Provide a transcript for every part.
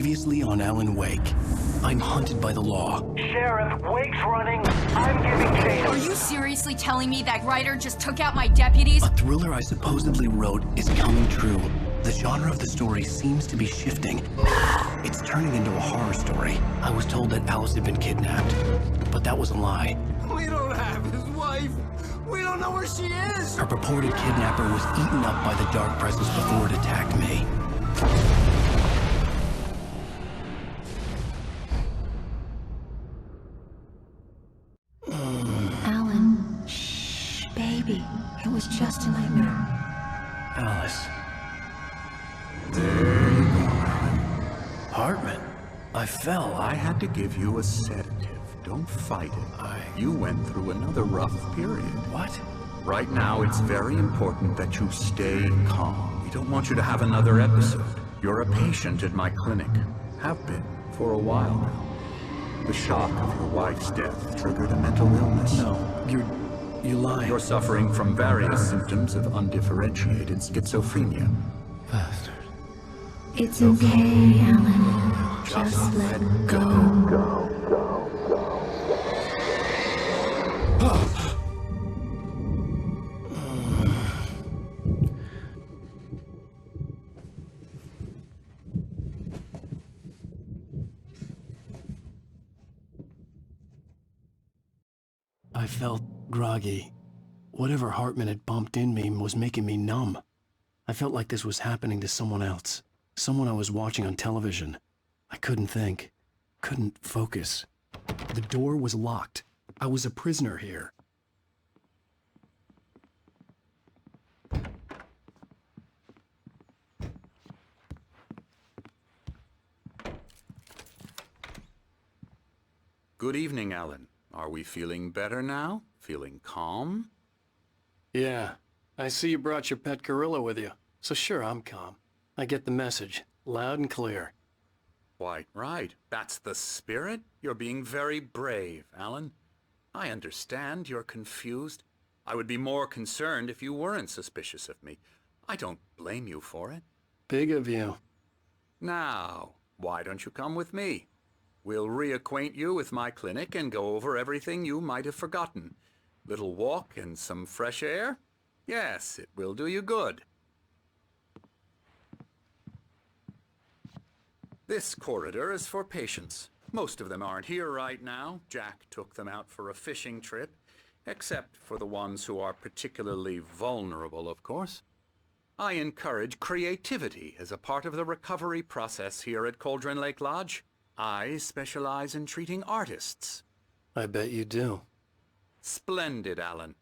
Previously on Alan Wake. I'm hunted by the law. Sheriff, Wake's running. I'm giving chase. Are you seriously telling me that writer just took out my deputies? A thriller I supposedly wrote is coming true. The genre of the story seems to be shifting. It's turning into a horror story. I was told that Alice had been kidnapped, but that was a lie. We don't have his wife. We don't know where she is. Her purported kidnapper was eaten up by the dark presence before it attacked me. Alan, shh, baby. It was just a nightmare. Alice. There you go, Alan. Hartman. I fell. I had to give you a sedative. Don't fight it. You went through another rough period. What? Right now, it's very important that you stay calm. We don't want you to have another episode. You're a patient at my clinic. Have been for a while now. The shock of your wife's death triggered a mental illness. No, you're lying. You're suffering from various symptoms of undifferentiated schizophrenia. Bastard. It's okay, Alan. Just let go. I felt groggy. Whatever Hartman had pumped in me was making me numb. I felt like this was happening to someone else. Someone I was watching on television. I couldn't think. Couldn't focus. The door was locked. I was a prisoner here. Good evening, Alan. Are we feeling better now? Feeling calm? Yeah. I see you brought your pet gorilla with you. So sure, I'm calm. I get the message. Loud and clear. Quite right. That's the spirit. You're being very brave, Alan. I understand you're confused. I would be more concerned if you weren't suspicious of me. I don't blame you for it. Big of you. Now, why don't you come with me? We'll reacquaint you with my clinic and go over everything you might have forgotten. Little walk and some fresh air? Yes, it will do you good. This corridor is for patients. Most of them aren't here right now. Jack took them out for a fishing trip, except for the ones who are particularly vulnerable, of course. I encourage creativity as a part of the recovery process here at Cauldron Lake Lodge. I specialize in treating artists. I bet you do. Splendid, Alan.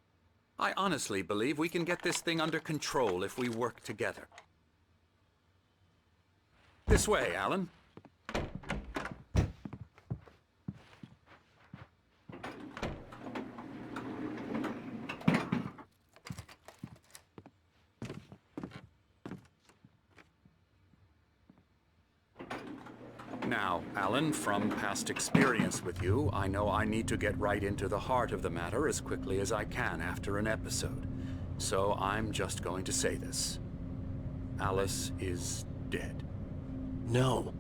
I honestly believe we can get this thing under control if we work together. This way, Alan. Now, Alan, from past experience with you, I know I need to get right into the heart of the matter as quickly as I can after an episode. So I'm just going to say this. Alice is dead. No.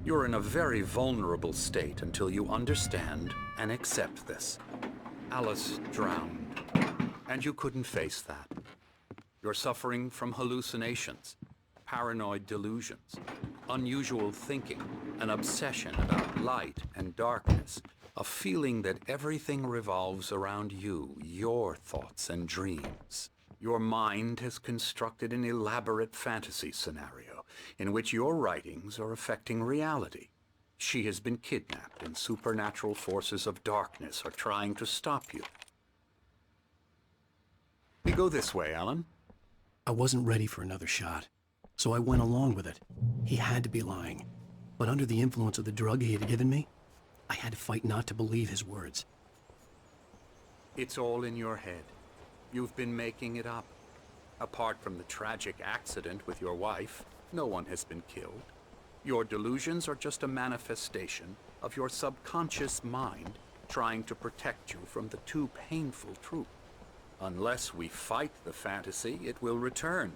You're in a very vulnerable state until you understand and accept this. Alice drowned, and you couldn't face that. You're suffering from hallucinations, paranoid delusions, unusual thinking, an obsession about light and darkness, a feeling that everything revolves around you, your thoughts and dreams. Your mind has constructed an elaborate fantasy scenario in which your writings are affecting reality. She has been kidnapped and supernatural forces of darkness are trying to stop you. We go this way, Alan. I wasn't ready for another shot, so I went along with it. He had to be lying. But under the influence of the drug he had given me, I had to fight not to believe his words. It's all in your head. You've been making it up. Apart from the tragic accident with your wife, no one has been killed. Your delusions are just a manifestation of your subconscious mind trying to protect you from the too painful truth. Unless we fight the fantasy, it will return.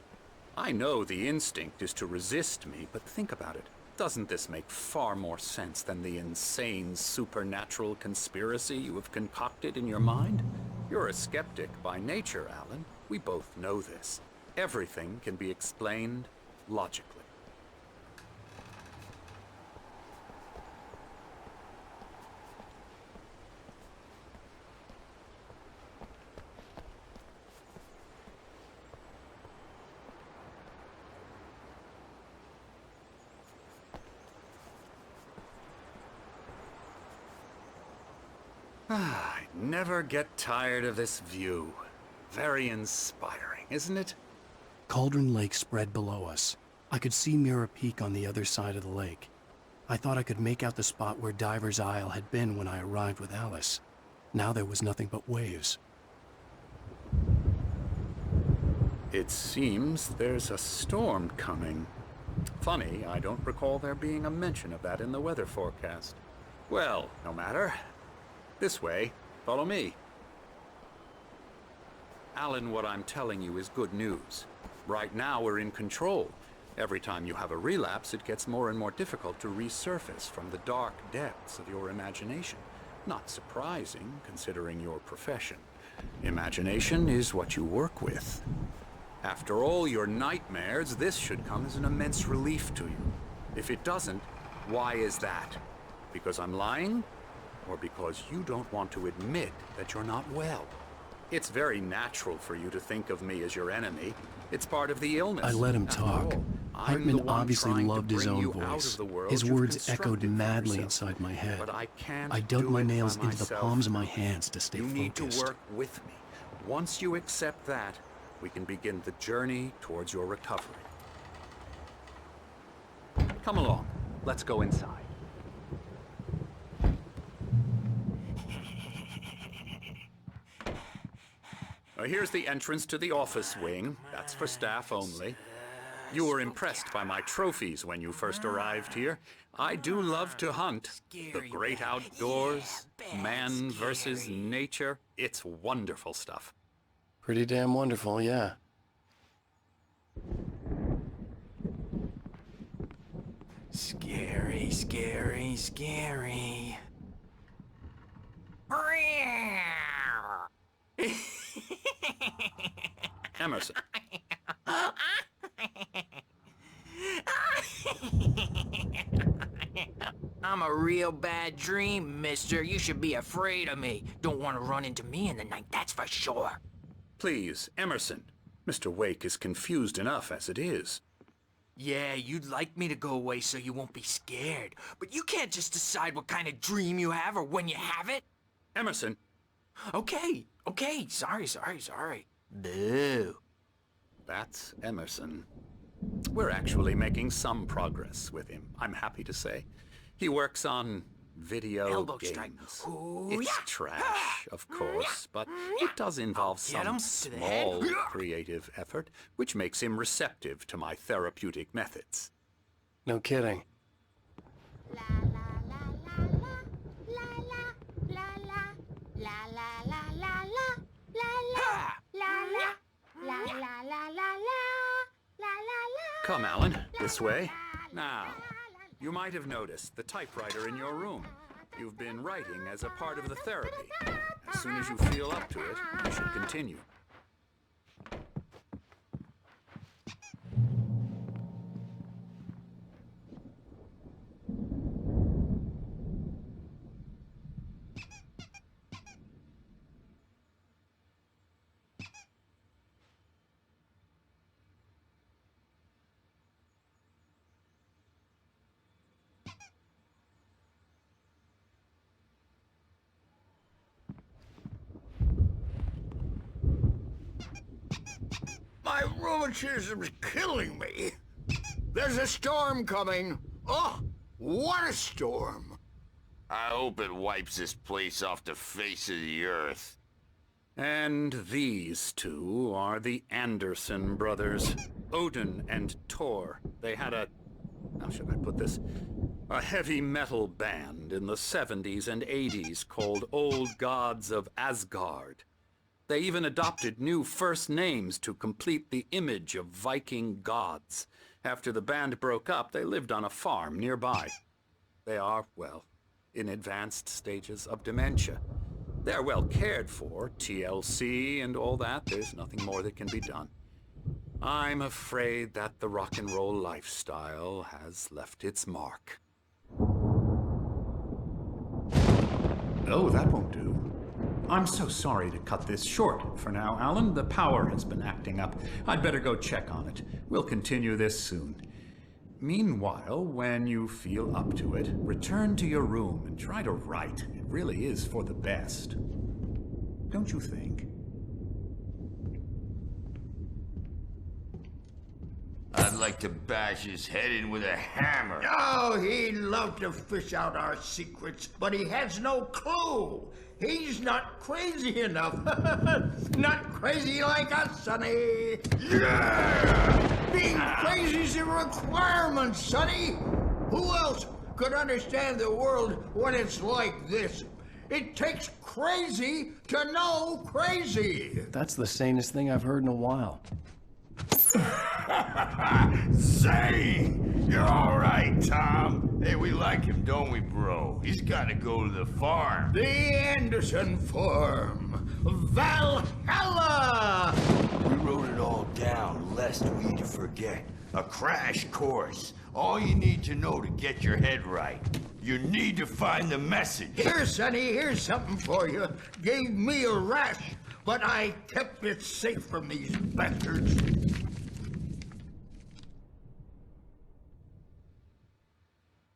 I know the instinct is to resist me, but think about it. Doesn't this make far more sense than the insane supernatural conspiracy you have concocted in your mind? You're a skeptic by nature, Alan. We both know this. Everything can be explained logically. I never get tired of this view. Very inspiring, isn't it? Cauldron Lake spread below us. I could see Mirror Peak on the other side of the lake. I thought I could make out the spot where Diver's Isle had been when I arrived with Alice. Now there was nothing but waves. It seems there's a storm coming. Funny, I don't recall there being a mention of that in the weather forecast. Well, no matter. This way. Follow me. Alan, what I'm telling you is good news. Right now we're in control. Every time you have a relapse, it gets more and more difficult to resurface from the dark depths of your imagination. Not surprising, considering your profession. Imagination is what you work with. After all your nightmares, this should come as an immense relief to you. If it doesn't, why is that? Because I'm lying? Or because you don't want to admit that you're not well? It's very natural for you to think of me as your enemy. It's part of the illness. I let him After talk. all, I'm Hartman the one obviously trying to loved his bring own you out voice. of the world His you've words echoed constructed for madly yourself. inside my head. But I can't I dug do my it nails by into the myself. palms of my hands to stay You need to focused. work with me. Once you accept that, we can begin the journey towards your recovery. Come along. Let's go inside. Here's the entrance to the office wing. That's for staff only. You were impressed by my trophies when you first arrived here. I do love to hunt. The great outdoors, man versus nature. It's wonderful stuff. Pretty damn wonderful, yeah. Scary, scary, scary. Emerson. I'm a real bad dream, mister. You should be afraid of me. Don't want to run into me in the night, that's for sure. Please, Emerson. Mr. Wake is confused enough as it is. Yeah, you'd like me to go away so you won't be scared. But you can't just decide what kind of dream you have or when you have it. Emerson. Okay, sorry. Boo. That's Emerson. We're actually making some progress with him, I'm happy to say. He works on video Elbow games. strike. Ooh, It's yeah. trash, of course, but it does involve Get him some to the head. small creative effort, which makes him receptive to my therapeutic methods. No kidding. Come, Alan, this way. Now, you might have noticed the typewriter in your room. You've been writing as a part of the therapy. As soon as you feel up to it, you should continue. My rheumatism's killing me. There's a storm coming. Oh, what a storm. I hope it wipes this place off the face of the earth. And these two are the Anderson brothers, Odin and Thor. They had how should I put this? A heavy metal band in the 70s and 80s called Old Gods of Asgard. They even adopted new first names to complete the image of Viking gods. After the band broke up, they lived on a farm nearby. They are, well, in advanced stages of dementia. They're well cared for, TLC and all that. There's nothing more that can be done. I'm afraid that the rock and roll lifestyle has left its mark. Oh, that won't do. I'm so sorry to cut this short for now, Alan. The power has been acting up. I'd better go check on it. We'll continue this soon. Meanwhile, when you feel up to it, return to your room and try to write. It really is for the best. Don't you think? I'd like to bash his head in with a hammer. Oh, he'd love to fish out our secrets, but he has no clue. He's not crazy enough. Not crazy like us, Sonny. Yeah! Being crazy's a requirement, Sonny. Who else could understand the world when it's like this? It takes crazy to know crazy. That's the sanest thing I've heard in a while. Zane! You're all right, Tom. Hey, we like him, don't we, bro? He's got to go to the farm. The Anderson Farm. Valhalla! We wrote it all down, lest we forget. A crash course. All you need to know to get your head right. You need to find the message. Here, Sonny, here's something for you. Gave me a rash, but I kept it safe from these bastards.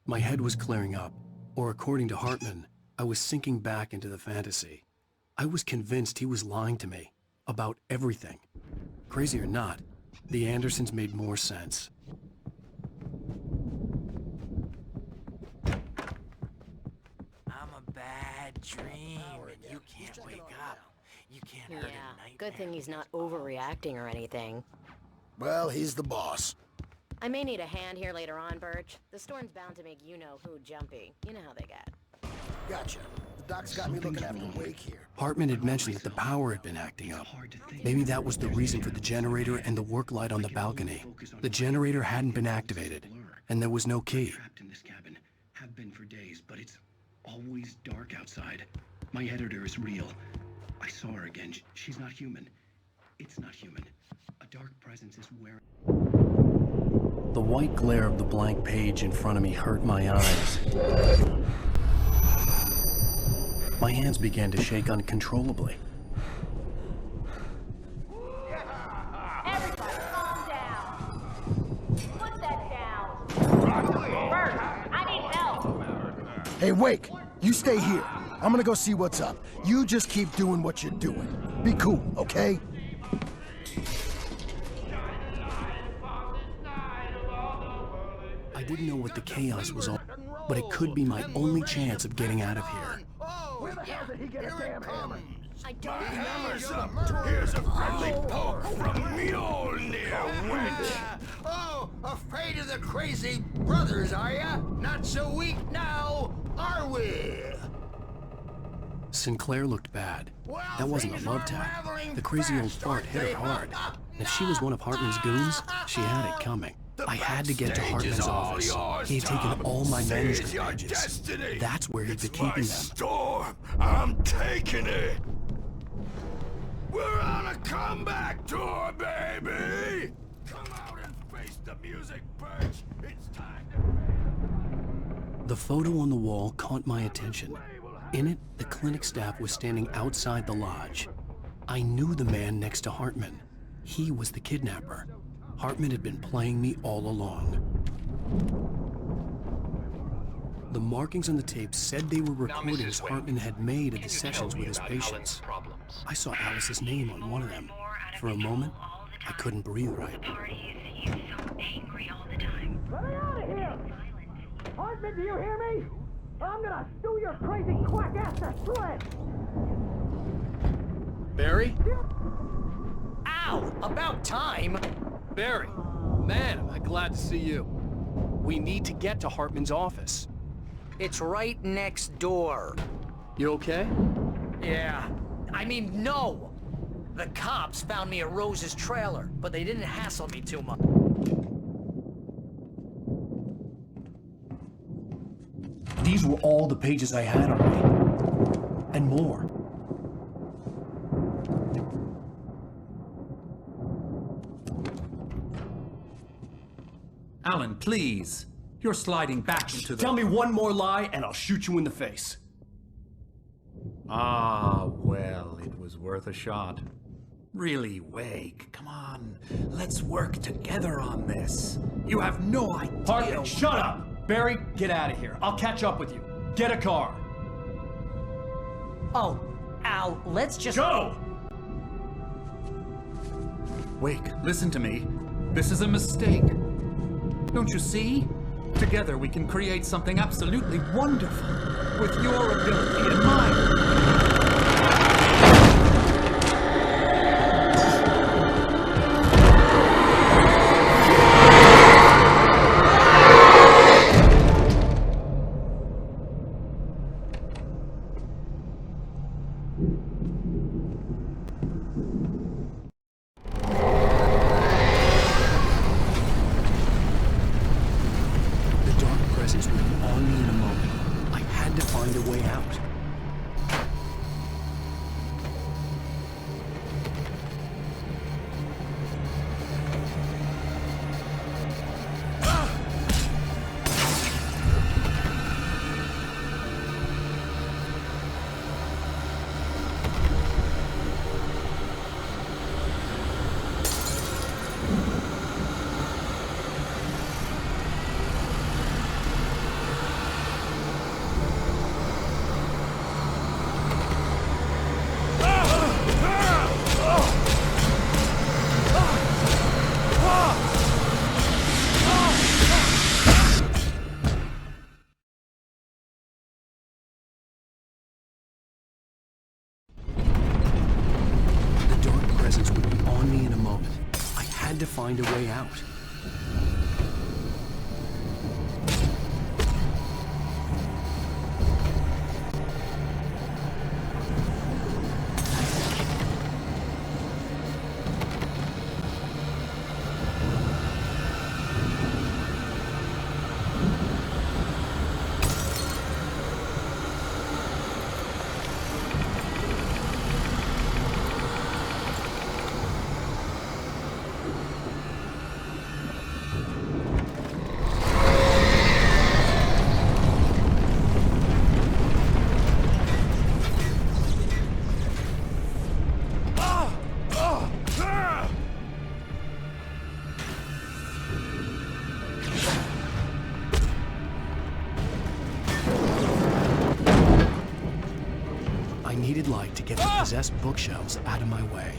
My head was clearing up, or according to Hartman, I was sinking back into the fantasy. I was convinced he was lying to me about everything. Crazy or not, the Andersons made more sense. I'm a bad dream, and you can't wake up. You can't have a nightmare. Good thing he's not overreacting or anything. Well, he's the boss. I may need a hand here later on, Birch. The storm's bound to make you-know-who jumpy. You know how they get. Gotcha. The doc's got me looking after Wake here. Hartman had mentioned that the power had been acting up. Maybe that was the reason for the generator and the work light on the balcony. The generator hadn't been activated, and there was no key. Trapped in this cabin. Have been for days, but it's always dark outside. My editor is real. I saw her again. She's not human. It's not human. A dark presence is wearing... The white glare of the blank page in front of me hurt my eyes. My hands began to shake uncontrollably. Everybody, calm down. Put that down. Bert, I need help. Hey, Wake, you stay here. I'm gonna go see what's up. You just keep doing what you're doing. Be cool, okay? I didn't know what the chaos was all, but it could be my only chance of getting out of here. Where the hell did he get a damn hammer? I don't Hammer's up. Here's a friendly poke from Mjolnir, wench. Oh, afraid of the crazy brothers, are ya? Not so weak now, are we? Sinclair looked bad. That wasn't a love tap. The crazy old fart hit her hard. And if she was one of Hartman's goons, she had it coming. I had to get to Hartman's office. He had taken all my manuscript pages. That's where he'd been keeping them. Storm, I'm taking it. We're on a comeback tour, baby. Come out and face the music, Birch. It's time to... The photo on the wall caught my attention. In it, the clinic staff was standing outside the lodge. I knew the man next to Hartman. He was the kidnapper. Hartman had been playing me all along. The markings on the tape said they were recordings Hartman had made at the sessions with his patients. I saw Alice's name on one of them. For a moment, I couldn't breathe right. Let me out of here! Hartman, do you hear me? I'm gonna stew your crazy quack ass to shreds! Barry? Ow! About time! Barry, man, am I glad to see you. We need to get to Hartman's office. It's right next door. You okay? Yeah. I mean, no! The cops found me at Rose's trailer, but they didn't hassle me too much. These were all the pages I had on me. And more. Alan, please. You're sliding back into the... Tell me one more lie and I'll shoot you in the face. Ah, well, it was worth a shot. Really, Wake, come on. Let's work together on this. You have no idea... Hartman, shut up! Barry, get out of here. I'll catch up with you. Get a car. Oh, Al, let's just... Go! Wake, listen to me. This is a mistake. Don't you see? Together we can create something absolutely wonderful. With your ability and mine. To find a way out. Needed light to get the possessed bookshelves out of my way.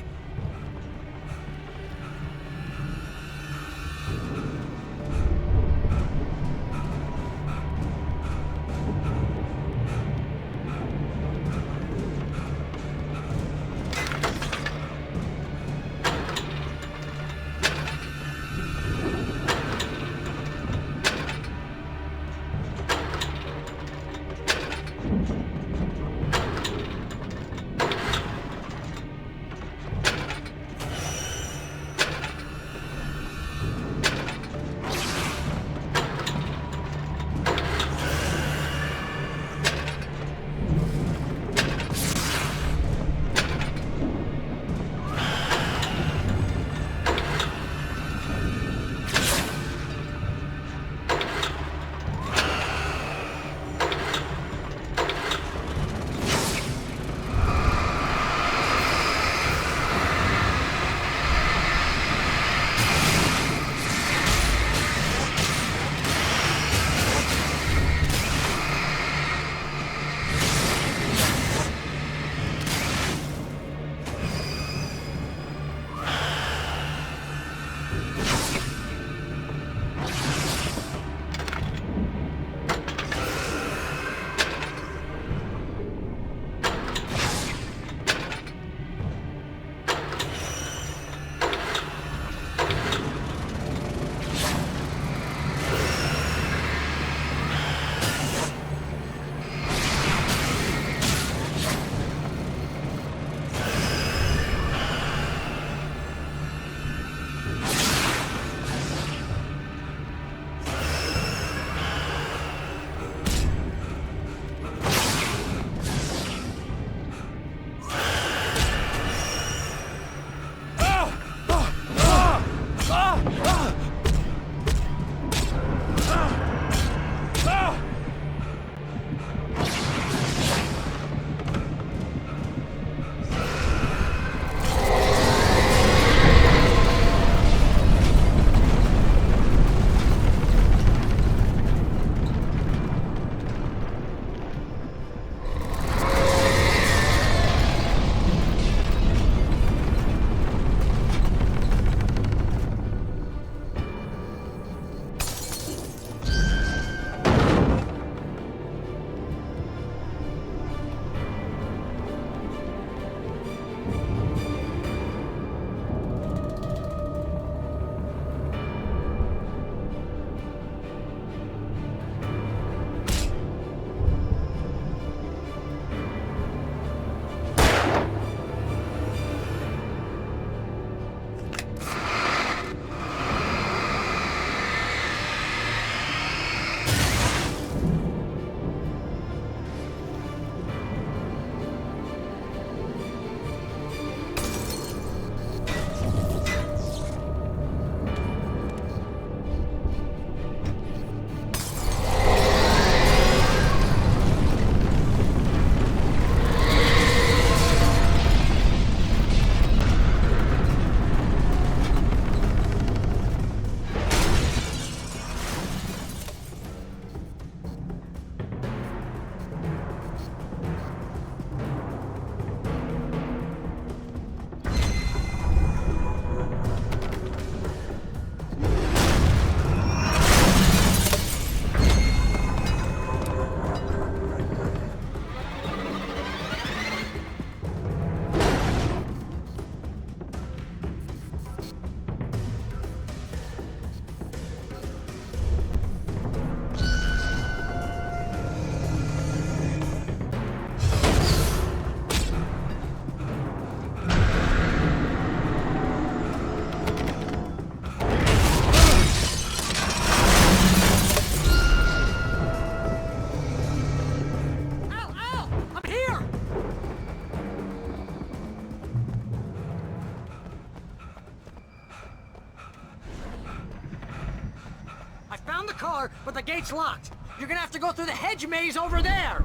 car, but the gate's locked. You're gonna have to go through the hedge maze over there.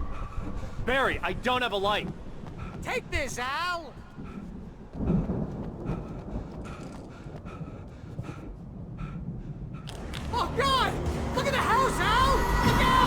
Barry, I don't have a light. Take this, Al. Oh, God! Look at the house, Al! Look out!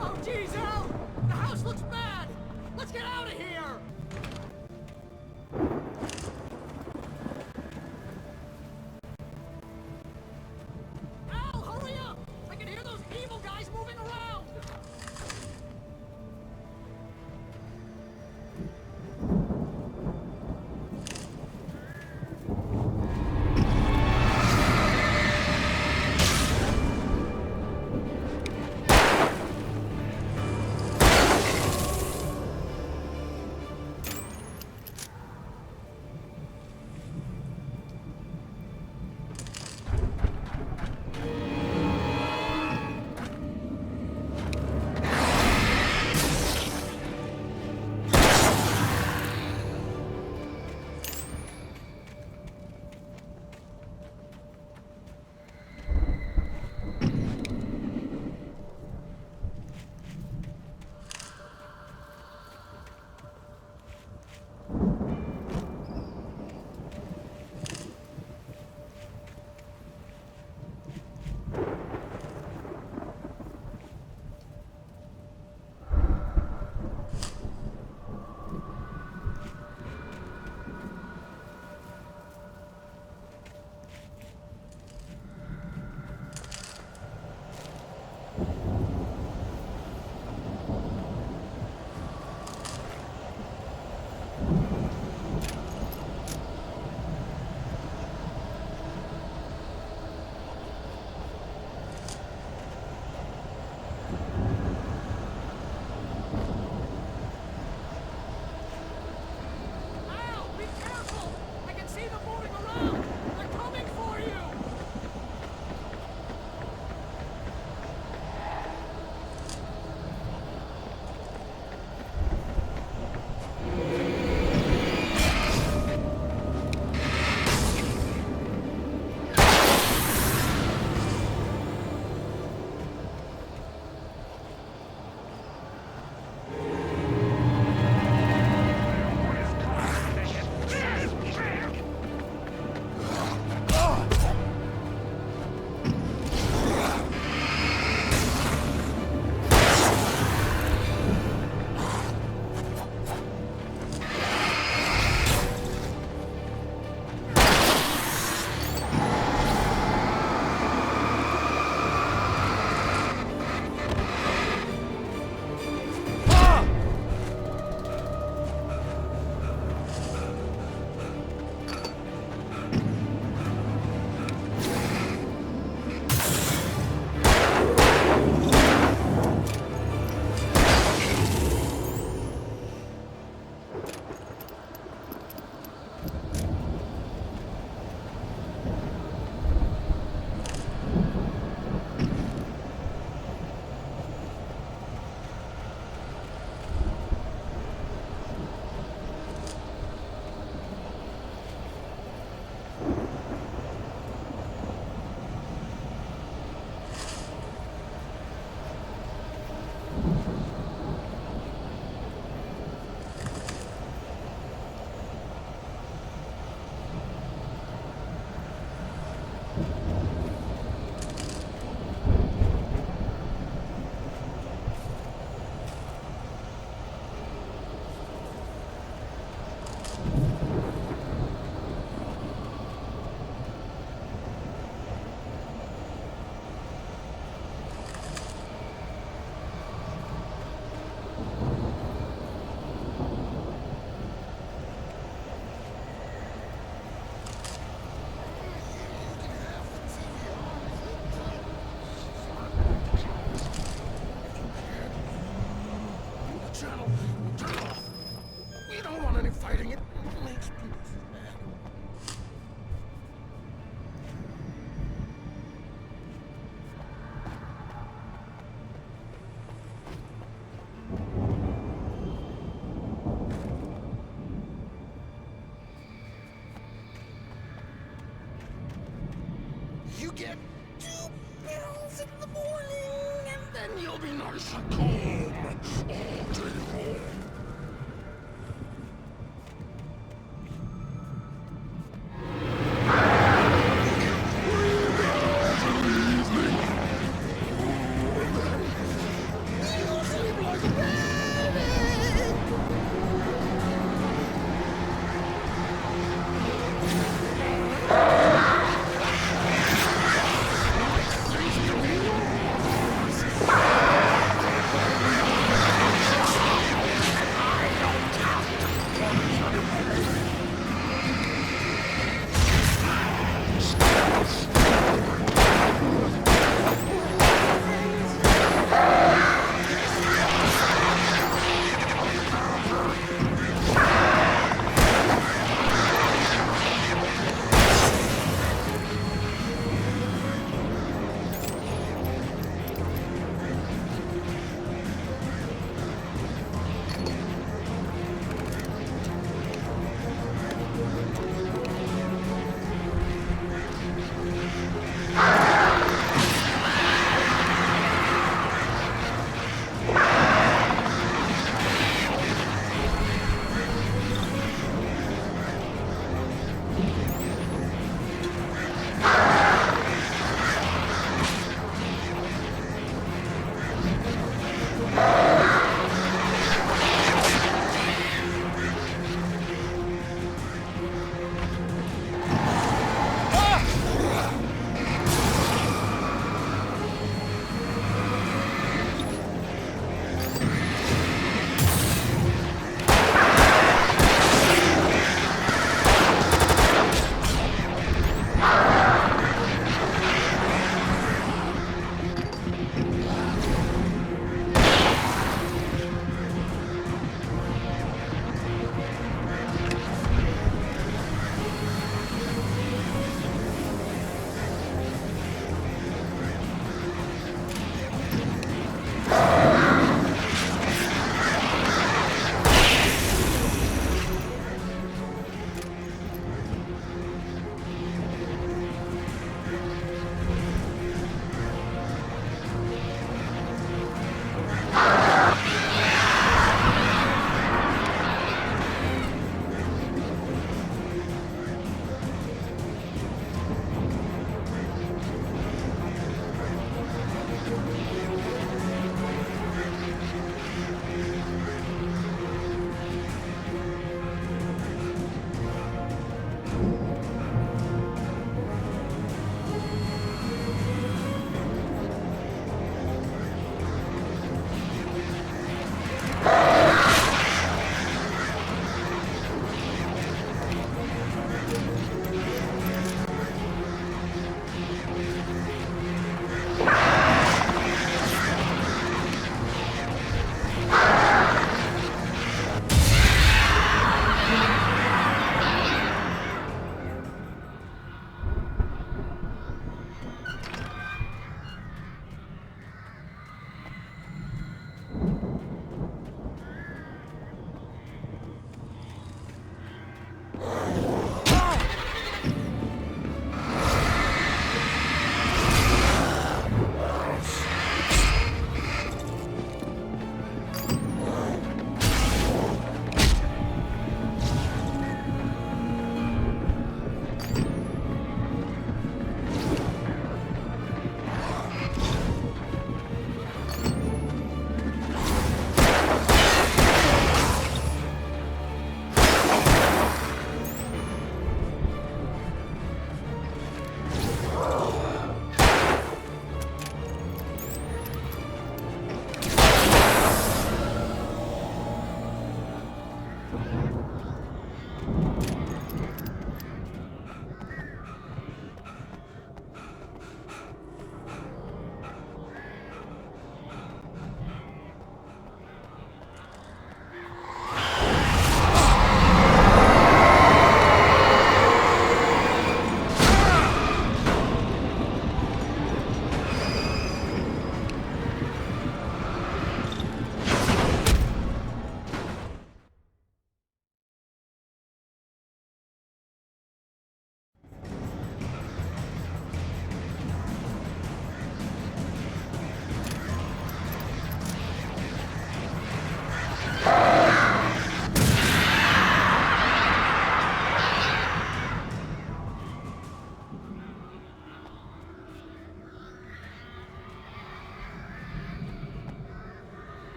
Oh, jeez, Al! The house looks bad! Let's get out of here! Al, hurry up! I can hear those evil guys moving around! you'll be nice and calm all day long.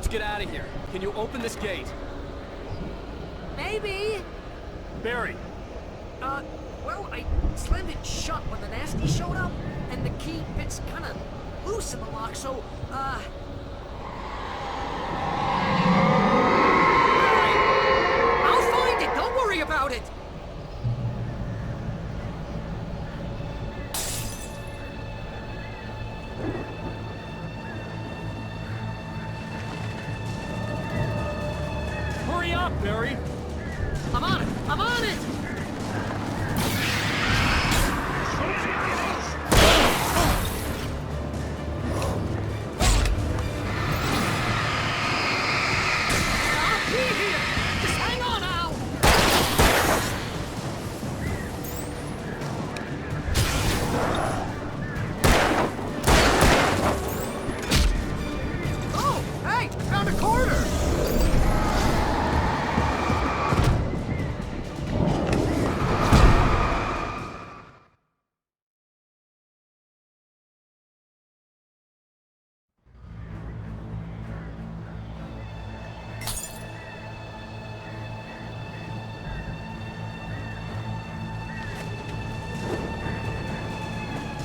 let's get out of here. Can you open this gate? Maybe. Barry. Well, I slammed it shut when the nasty showed up, and the key fits kind of loose in the lock, so, Barry! I'll find it! Don't worry about it! Hurry up, Barry! I'm on it! I'm on it!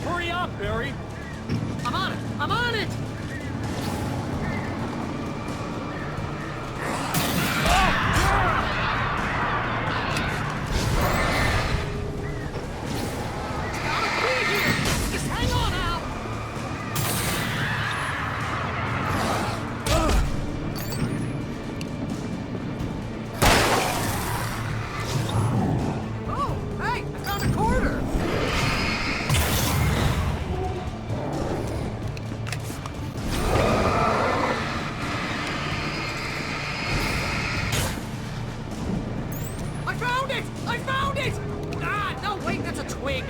Hurry up, Barry! I'm on it! I'm on it! Just hang on now! Oh, hey! I found a quarter! I found it! I found it! Ah, no, wait, that's a twig.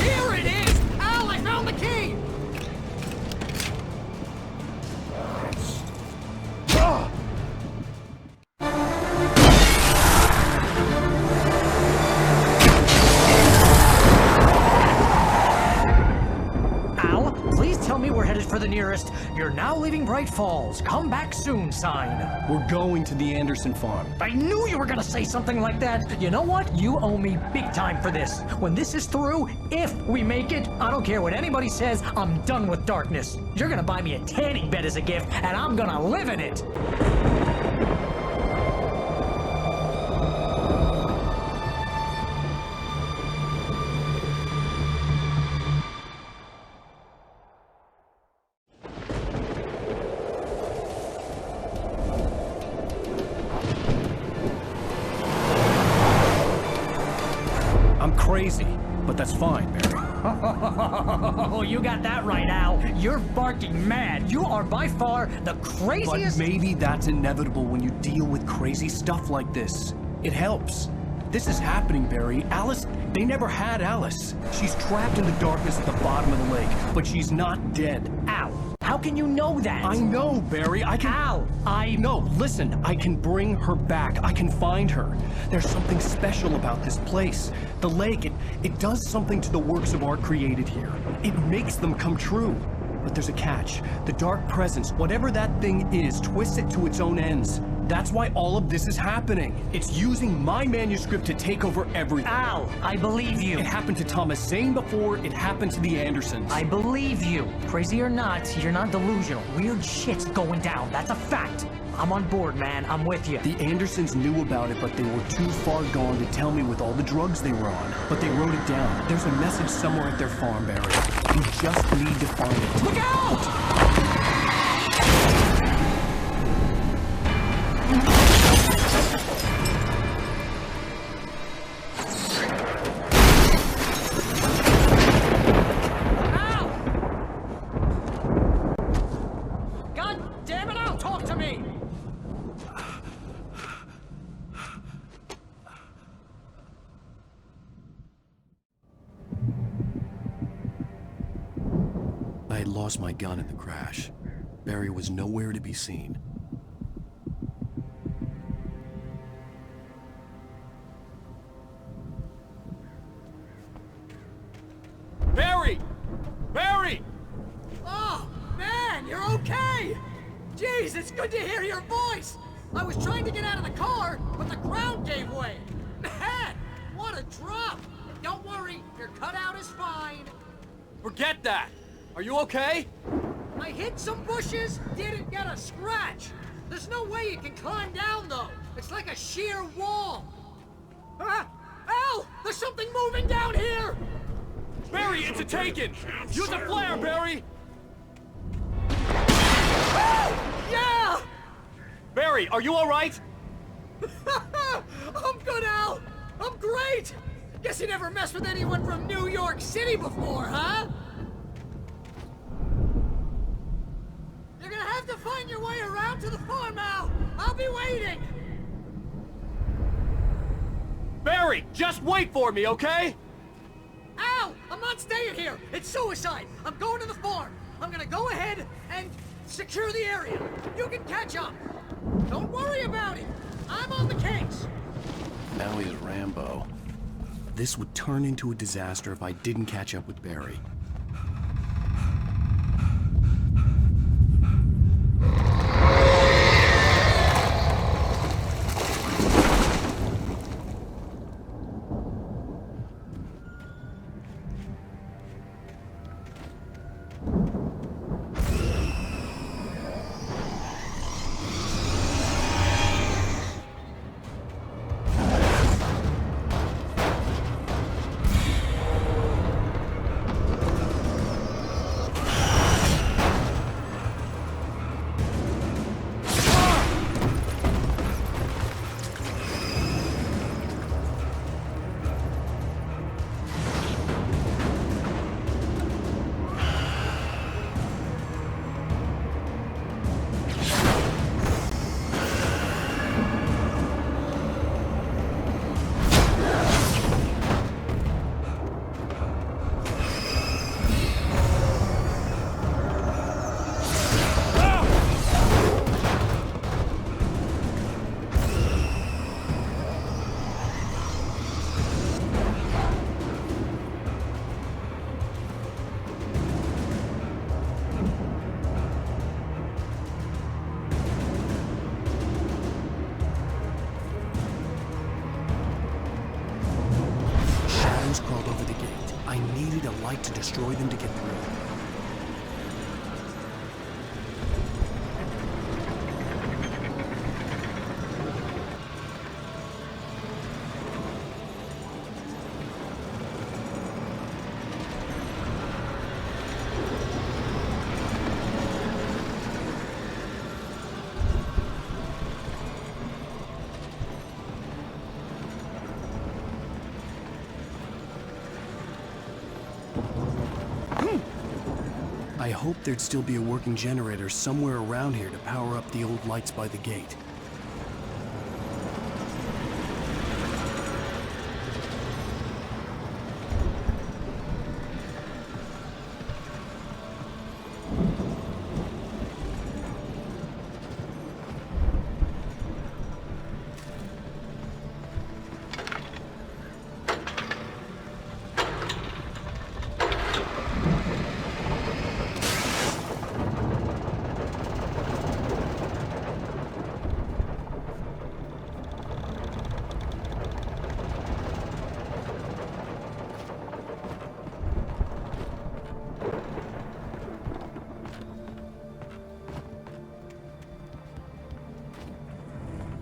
Here it is! Al, I found the key! Al, please tell me we're headed for the nearest "You're now leaving Bright Falls. Come back soon" sign. We're going to the Anderson farm. I knew you were gonna say something like that. You know what? You owe me big time for this. When this is through, if we make it, I don't care what anybody says, I'm done with darkness. You're gonna buy me a tanning bed as a gift, and I'm gonna live in it. I'm crazy, but that's fine, Barry. Oh, you got that right, Al. You're barking mad. You are by far the craziest. But maybe that's inevitable when you deal with crazy stuff like this. It helps. This is happening, Barry. Alice, they never had Alice. She's trapped in the darkness at the bottom of the lake, but she's not dead. Al, how can you know that? I know, Barry. I can... Al, No, listen. I can bring her back. I can find her. There's something special about this place. The lake, it does something to the works of art created here. It makes them come true. But there's a catch. The dark presence, whatever that thing is, twists it to its own ends. That's why all of this is happening. It's using my manuscript to take over everything. Al, I believe you. It happened to Thomas Zane before, it happened to the Andersons. I believe you. Crazy or not, you're not delusional. Weird shit's going down. That's a fact. I'm on board, man. I'm with you. The Andersons knew about it, but they were too far gone to tell me with all the drugs they were on. But they wrote it down. There's a message somewhere at their farm, Barry. You just need to find it. Look out! God damn it, Al, talk to me! I had lost my gun in the crash. Barry was nowhere to be seen. Jeez, it's good to hear your voice! I was trying to get out of the car, but the ground gave way. Man, what a drop! Don't worry, your cutout is fine. Forget that! Are you okay? I hit some bushes, didn't get a scratch. There's no way you can climb down, though. It's like a sheer wall. Al! There's something moving down here! Barry, it's a taken! Use a flare, Barry! Yeah! Barry, are you alright? I'm good, Al! I'm great! Guess you never messed with anyone from New York City before, huh? You're gonna have to find your way around to the farm, Al! I'll be waiting! Barry, just wait for me, okay? Al! I'm not staying here! It's suicide! I'm going to the farm! I'm gonna go ahead and secure the area! You can catch up! Don't worry about it! I'm on the case! Now he's Rambo. This would turn into a disaster if I didn't catch up with Barry. Crawled over the gate. I needed a light to destroy them to get through. I hoped there'd still be a working generator somewhere around here to power up the old lights by the gate.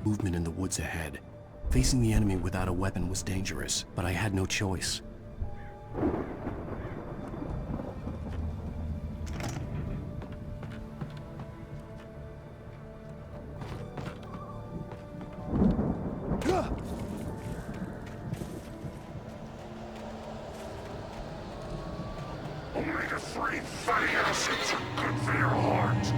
Movement in the woods ahead. Facing the enemy without a weapon was dangerous, but I had no choice. Omega-3 fatty acids are good for your heart.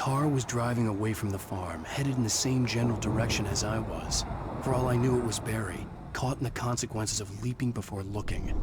car was driving away from the farm, headed in the same general direction as I was. For all I knew, it was Barry, caught in the consequences of leaping before looking.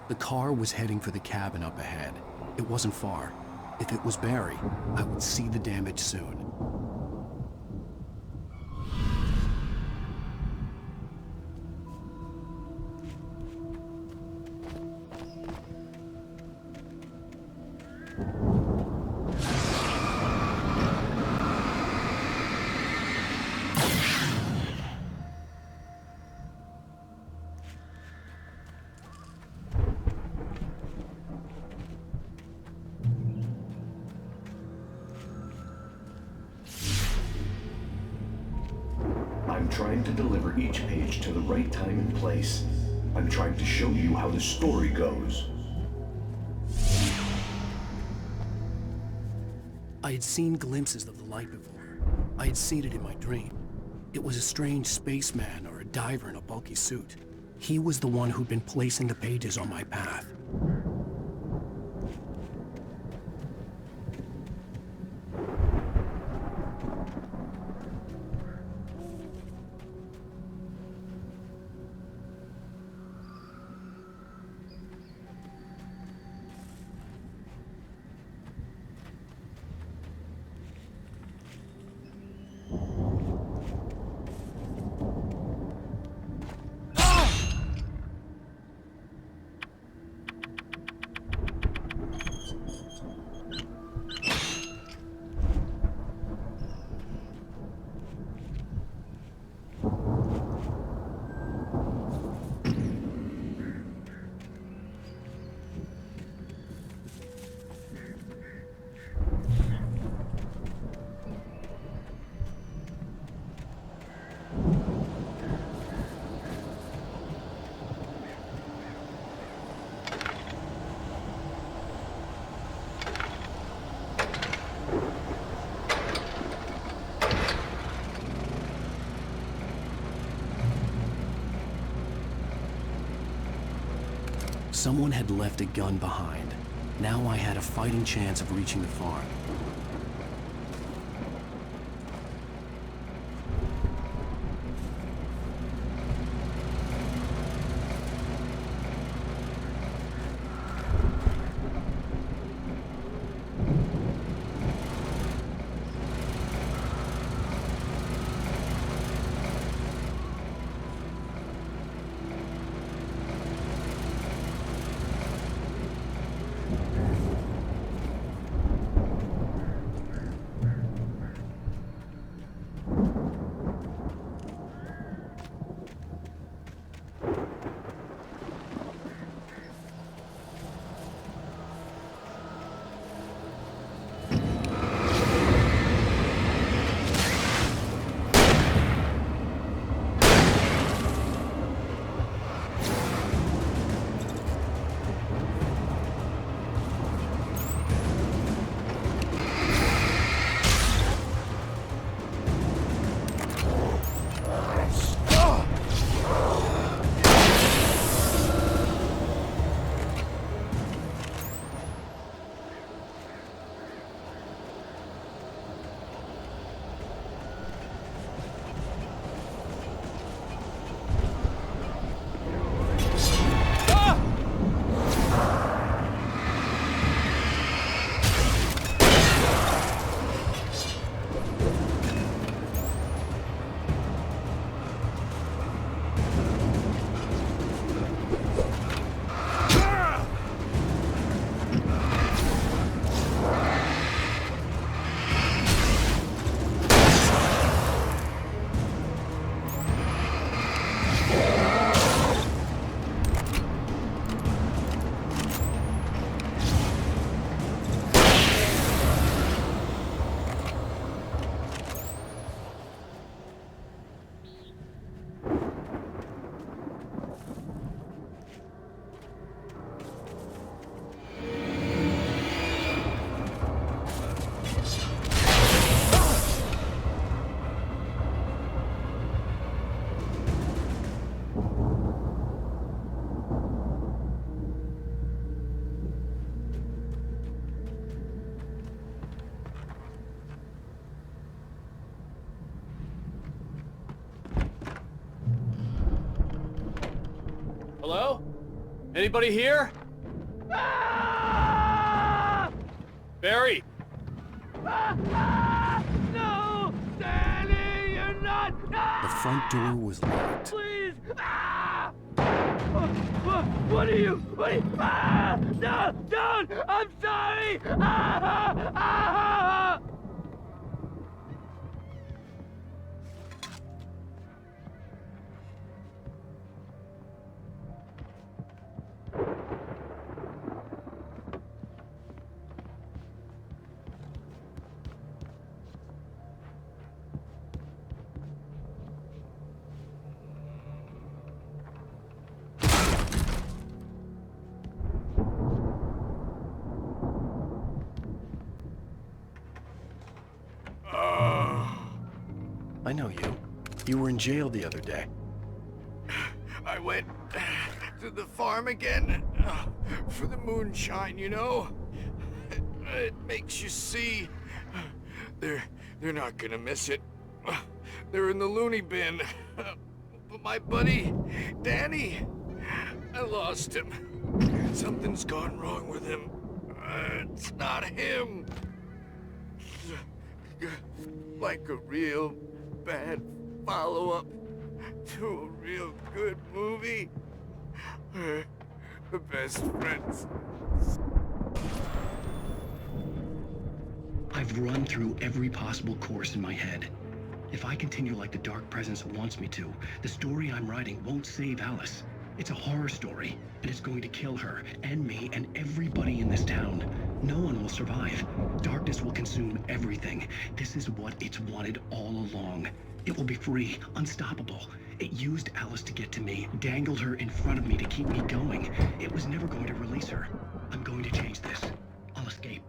The car was heading for the cabin up ahead. It wasn't far. If it was Barry, I would see the damage soon. I'm trying to deliver each page to the right time and place. I'm trying to show you how the story goes. I had seen glimpses of the light before. I had seen it in my dream. It was a strange spaceman or a diver in a bulky suit. He was the one who'd been placing the pages on my path. Someone had left a gun behind. Now I had a fighting chance of reaching the farm. Hello? Anybody here? Barry! No! Danny, you're not! The front door was locked. Please! What are you? No! Don't! I'm sorry! I know you. You were in jail the other day. I went to the farm again for the moonshine, you know? It makes you see. They're not gonna miss it. They're in the loony bin. But my buddy, Danny, I lost him. Something's gone wrong with him. It's not him. Like a real bad follow-up to a real good movie. We're the best friends. I've run through every possible course in my head. If I continue like the Dark Presence wants me to, the story I'm writing won't save Alice. It's a horror story, and it's going to kill her, and me, and everybody in this town. No one will survive. Darkness will consume everything. This is what it's wanted all along. It will be free, unstoppable. It used Alice to get to me, dangled her in front of me to keep me going. It was never going to release her. I'm going to change this. I'll escape.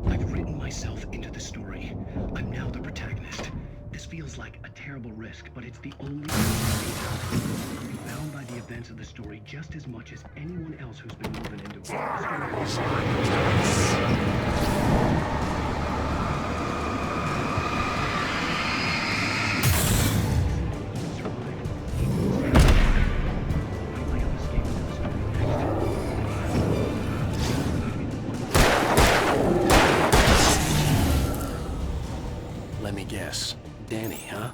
I've written myself into the story. I'm now the protagonist. This feels like a terrible risk, but it's the only way I'll be bound by the events of the story just as much as anyone else who's been woven into it. Let me guess. Danny, huh?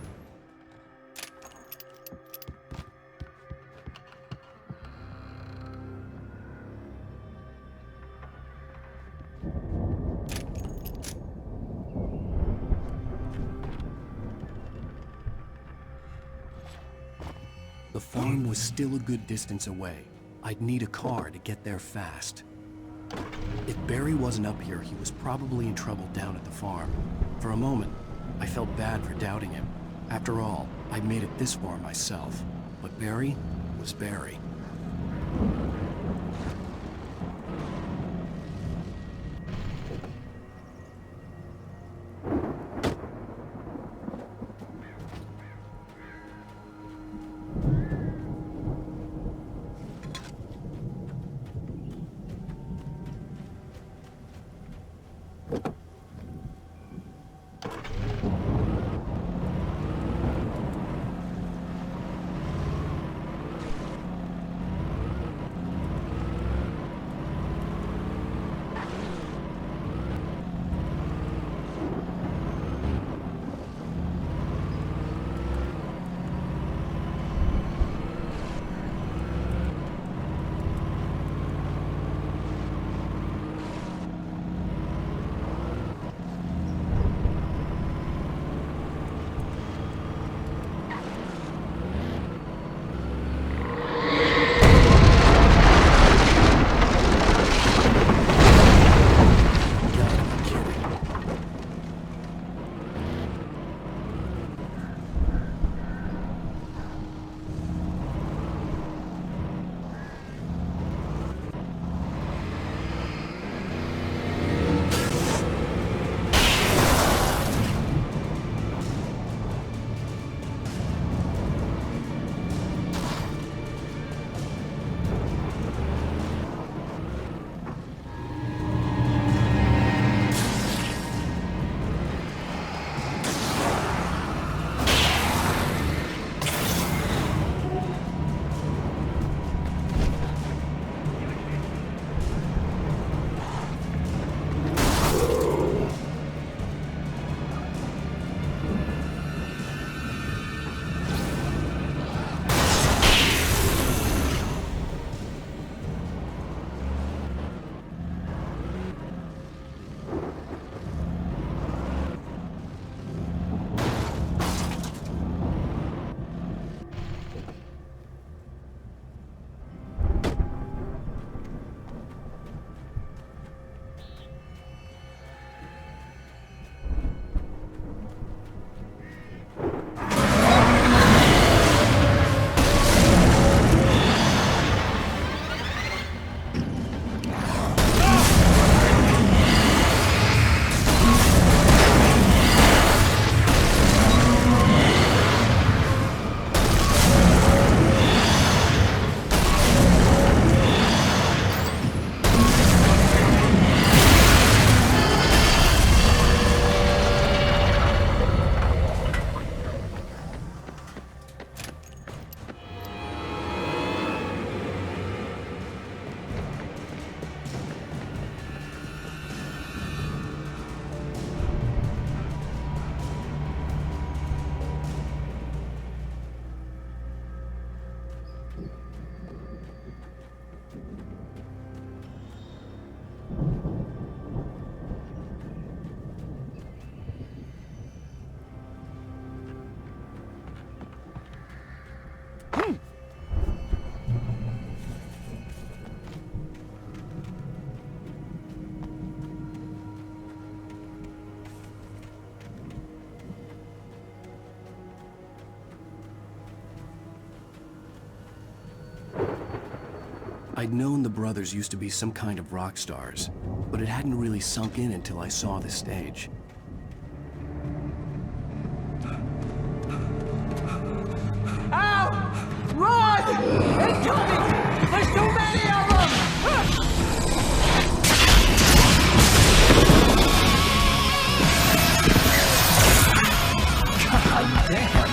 The farm was still a good distance away. I'd need a car to get there fast. If Barry wasn't up here, he was probably in trouble down at the farm. For a moment, I felt bad for doubting him. After all, I'd made it this far myself. But Barry was Barry. I'd known the brothers used to be some kind of rock stars, but it hadn't really sunk in until I saw the stage. Ow! Run! They're coming! There's too many of them! God damn!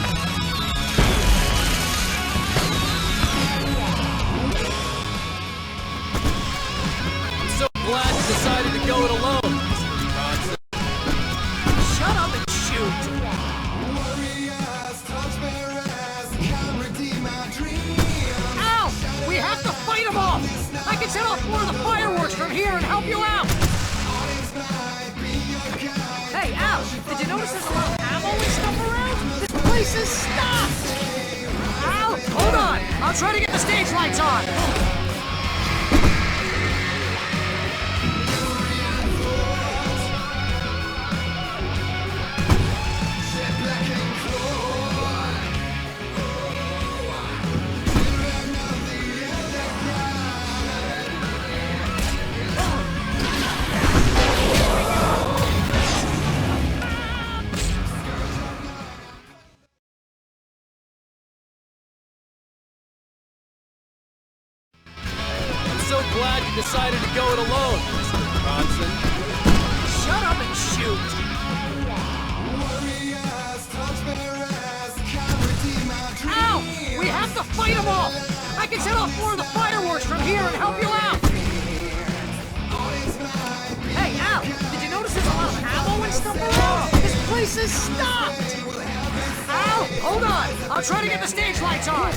Glad you decided to go it alone, Mr. Johnson. Shut up and shoot! Ow! We have to fight them off! I can set off more of the fireworks from here and help you out! Hey, Al! Did you notice there's a lot of ammo and stuff around? This place is stopped! Al! Hold on! I'll try to get the stage lights on! So glad you decided to go it alone, Mr. Johnson. Shut up and shoot! Ow! We have to fight them off! I can set off more of the fireworks from here and help you out! Hey, Al! Did you notice there's a lot of ammo and stuff around? This place is stopped! Al! Hold on! I'll try to get the stage lights on!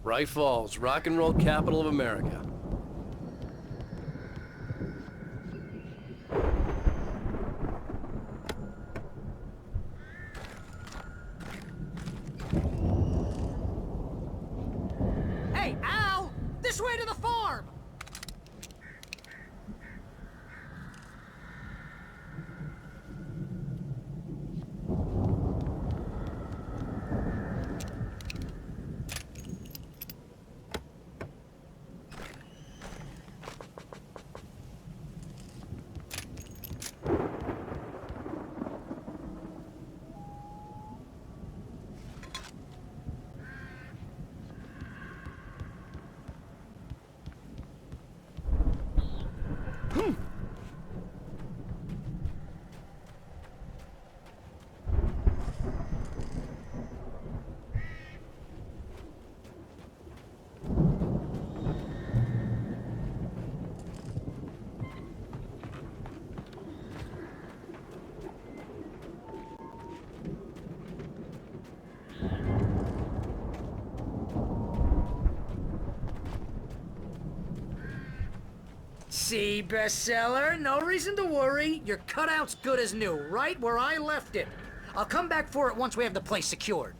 Bright Falls, rock and roll capital of America. Hey, Al! This way to the farm! See, bestseller? No reason to worry. Your cutout's good as new, right where I left it. I'll come back for it once we have the place secured.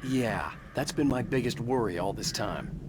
Yeah, that's been my biggest worry all this time.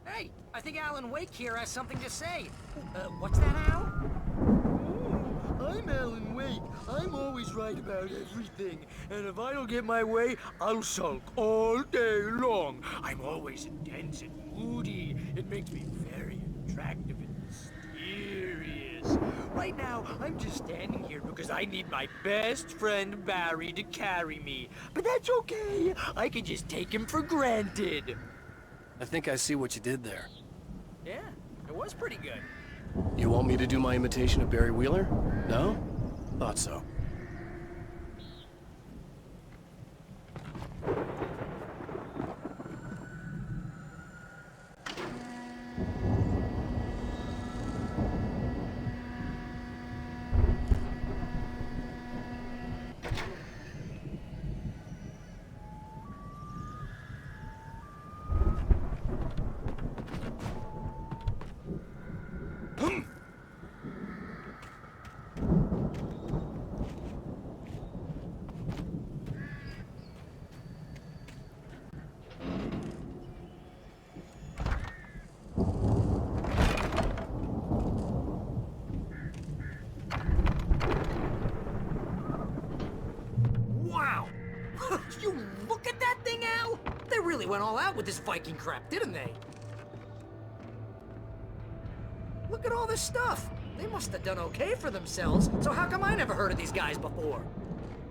Hey, I think Alan Wake here has something to say. What's that, Al? I'm Alan Wake. I'm always right about everything. And if I don't get my way, I'll sulk all day long. I'm always intense and moody. It makes me very attractive and mysterious. Right now, I'm just standing here because I need my best friend Barry to carry me. But that's okay. I can just take him for granted. I think I see what you did there. Yeah, it was pretty good. You want me to do my imitation of Barry Wheeler? No? Thought so. Wow! You look at that thing, Al! They really went all out with this Viking crap, didn't they? Look at all this stuff. They must have done okay for themselves, so how come I never heard of these guys before?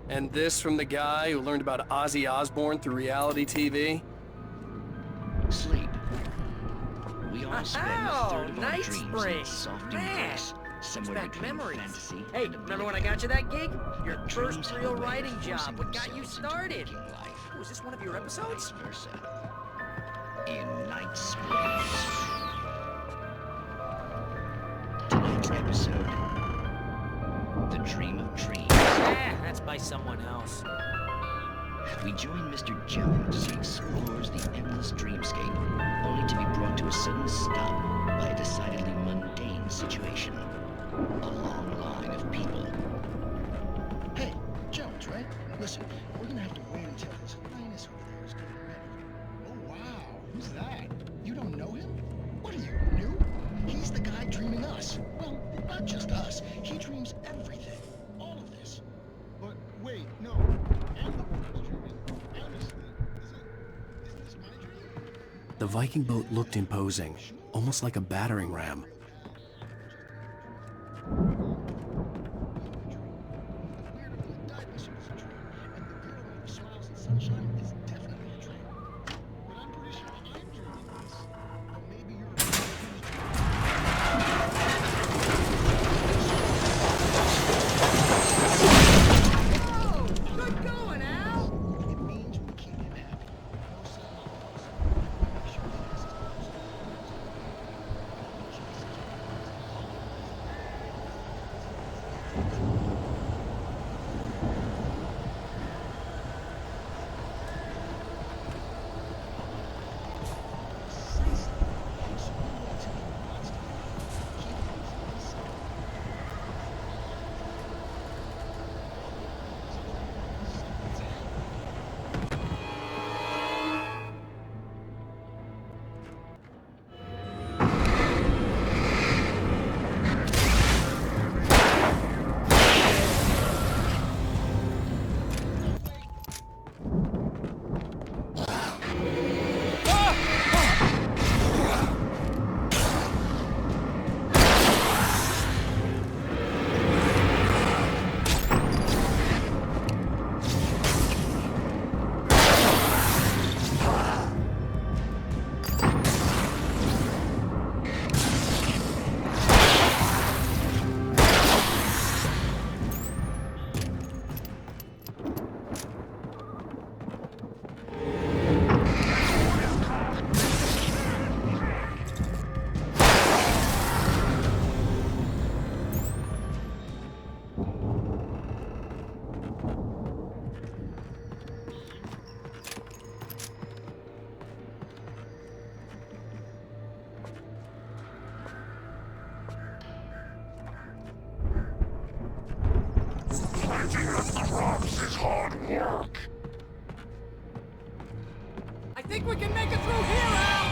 And this from the guy who learned about Ozzy Osbourne through reality TV? Sleep. We all spend a third of our Night dreams Spring. in soft Man, embrace, somewhere back between memories. fantasy Hey, and remember when I got you that gig? Your But first dreams have real a way of writing forcing job. What got you themselves into started? waking life, Was this one of your episodes? vice versa. In Night Springs. Tonight's episode, The Dream of Dreams. That's by someone else. We join Mr. Jones as he explores the endless dreamscape, only to be brought to a sudden stop by a decidedly mundane situation. A long line of people. Hey, Jones, right? Listen, we're gonna have to wait until His Highness over there is getting ready. Oh, wow. Who's that? You don't know him? What are you, new? He's the guy dreaming us. Well, not just us. He dreams everything. All of this. But wait, no. I'm the one who's dreaming. I'm Viking boat looked imposing, almost like a battering ram. Good going, Al! I think we can make it through here, Al!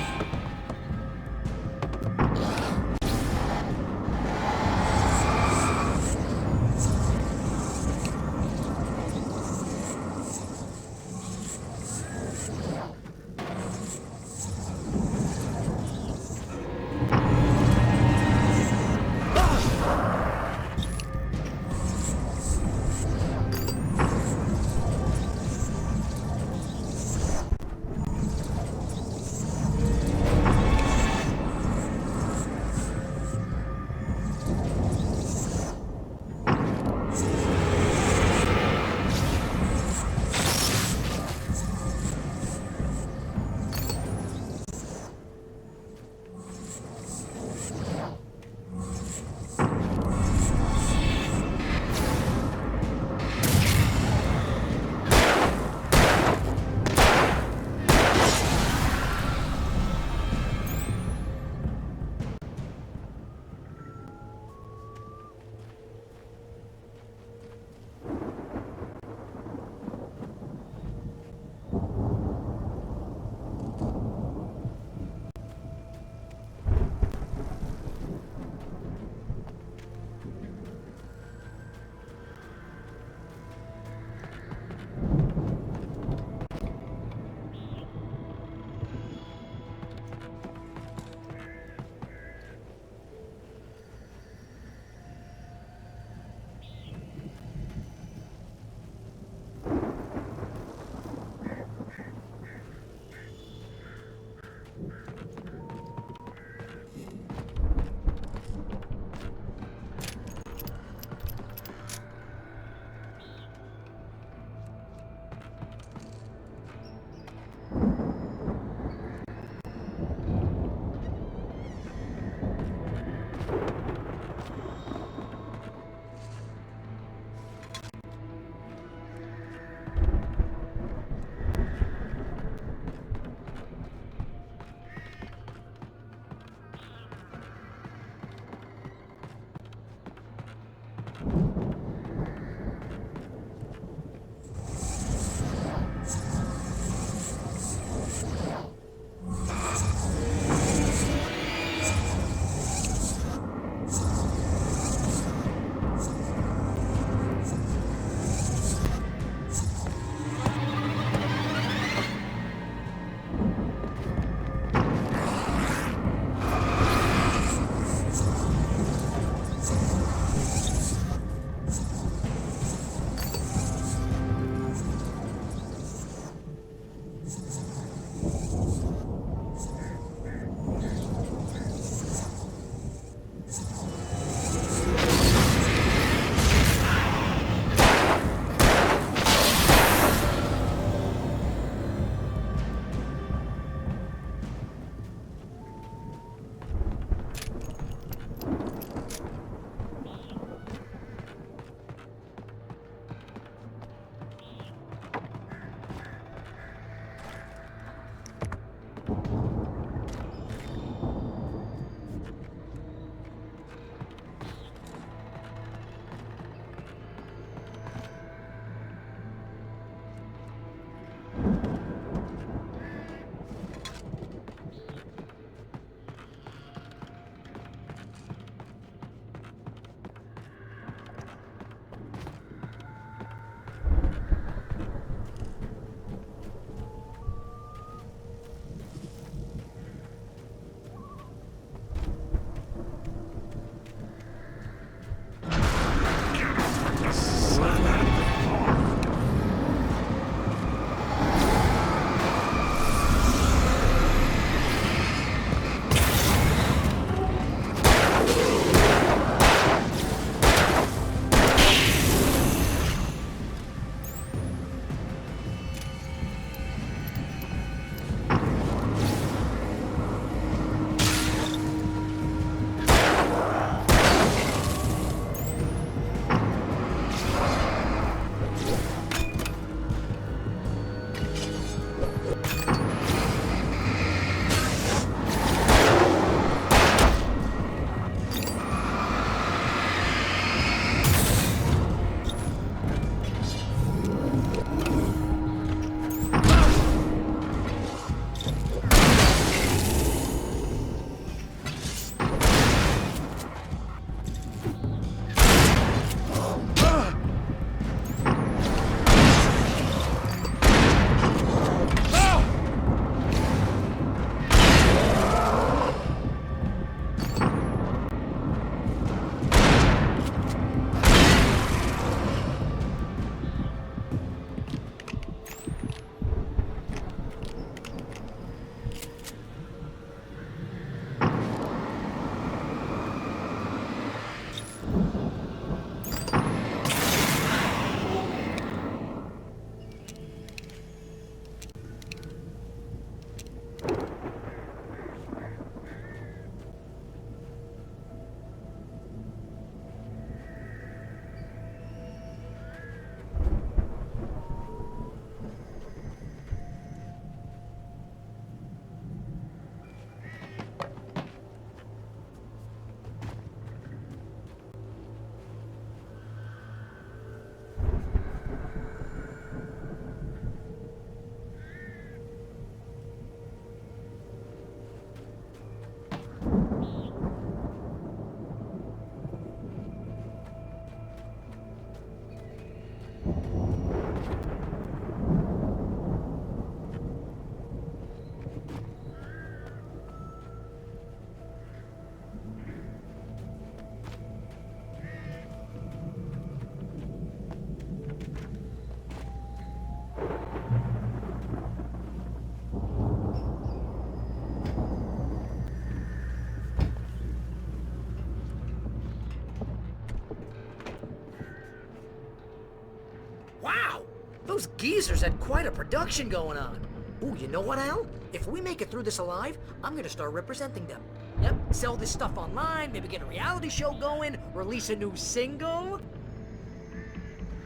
Those geezers had quite a production going on. Ooh, you know what, Al? If we make it through this alive, I'm gonna start representing them. Yep, sell this stuff online, maybe get a reality show going, release a new single.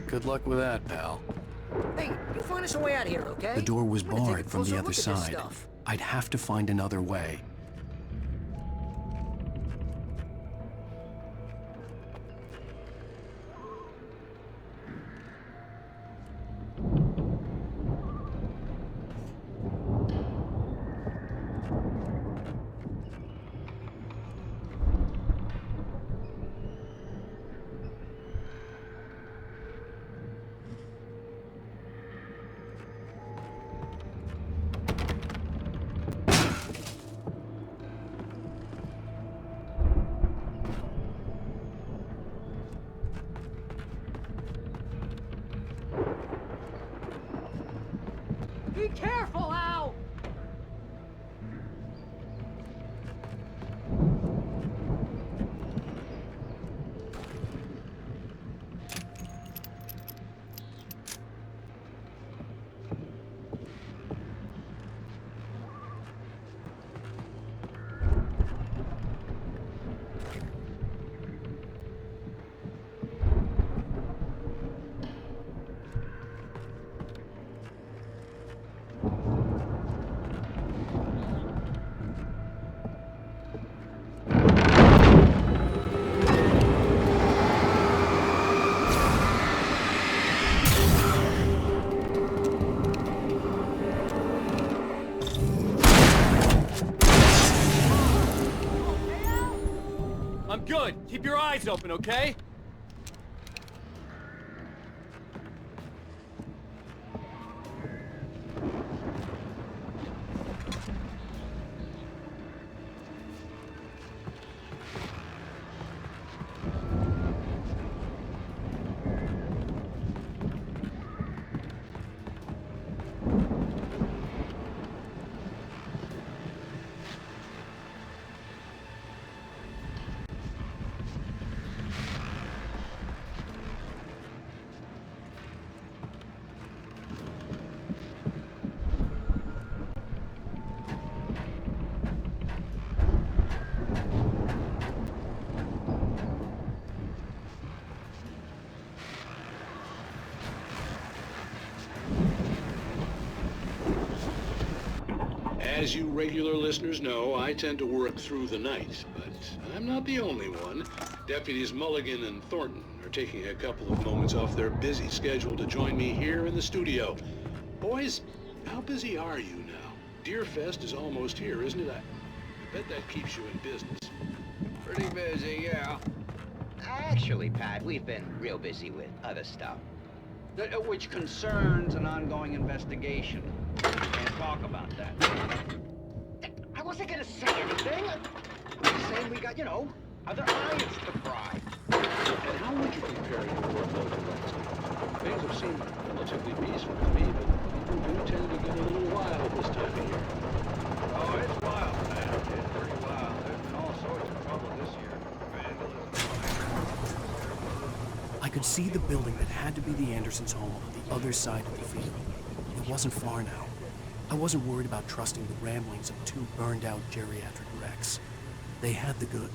Good luck with that, pal. Hey, you find us a way out of here, okay? The door was I'm gonna take a barred from the closer other look at this side. stuff. I'd have to find another way. Be careful, Al! I'm good. Keep your eyes open, okay? As you regular listeners know, I tend to work through the night, but I'm not the only one. Deputies Mulligan and Thornton are taking a couple of moments off their busy schedule to join me here in the studio. Boys, how busy are you now? Deerfest is almost here, isn't it? I bet that keeps you in business. Pretty busy, yeah. Actually, Pat, we've been real busy with other stuff, which concerns an ongoing investigation. Can't talk about that. I wasn't gonna say anything. I'm just saying we got, other irons to fry. And how would you compare your workload to last week? Things have seemed relatively peaceful to me, but people do tend to get a little wild this time of year. Oh, it's wild, man. It's pretty wild. There's been all sorts of trouble this year. I could see the building that had to be the Andersons' home on the other side of the field. It wasn't far now. I wasn't worried about trusting the ramblings of two burned-out geriatric wrecks. They had the good.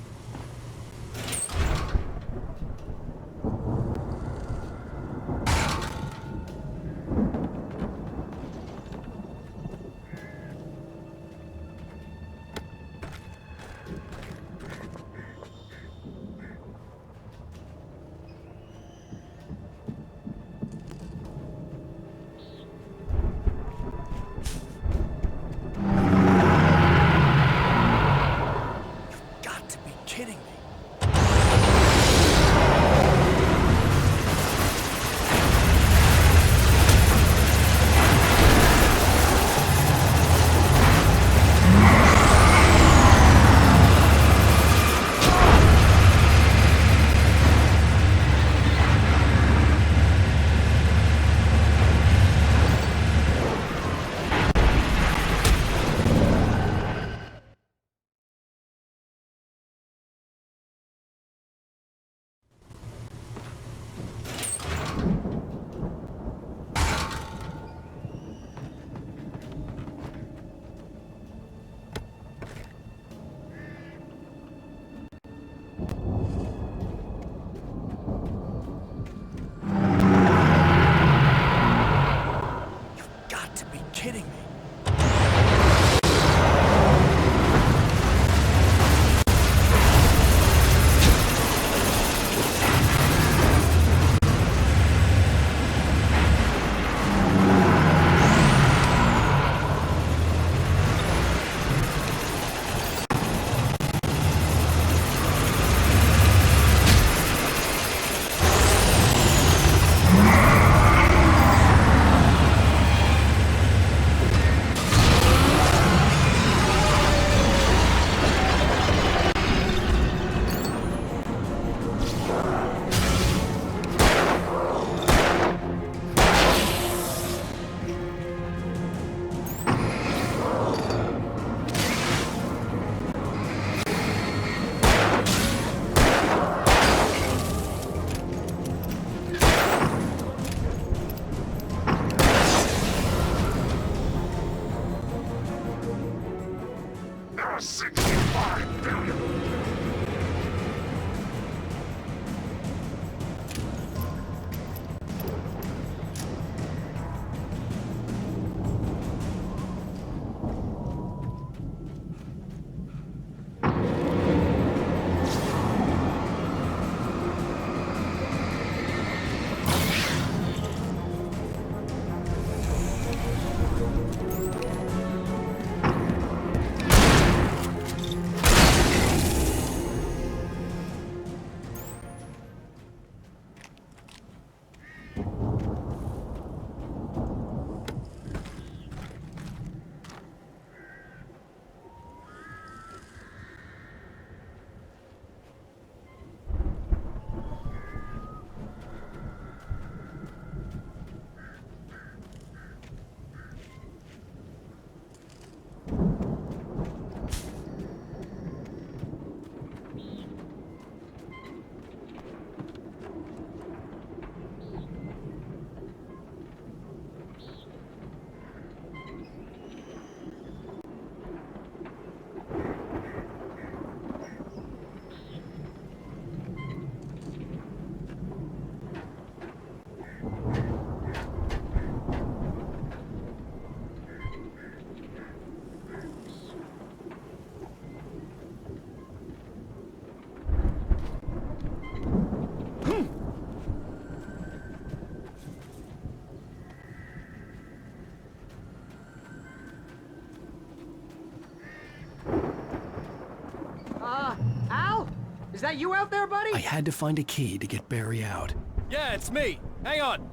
Is that you out there, buddy? I had to find a key to get Barry out. Yeah, it's me. Hang on.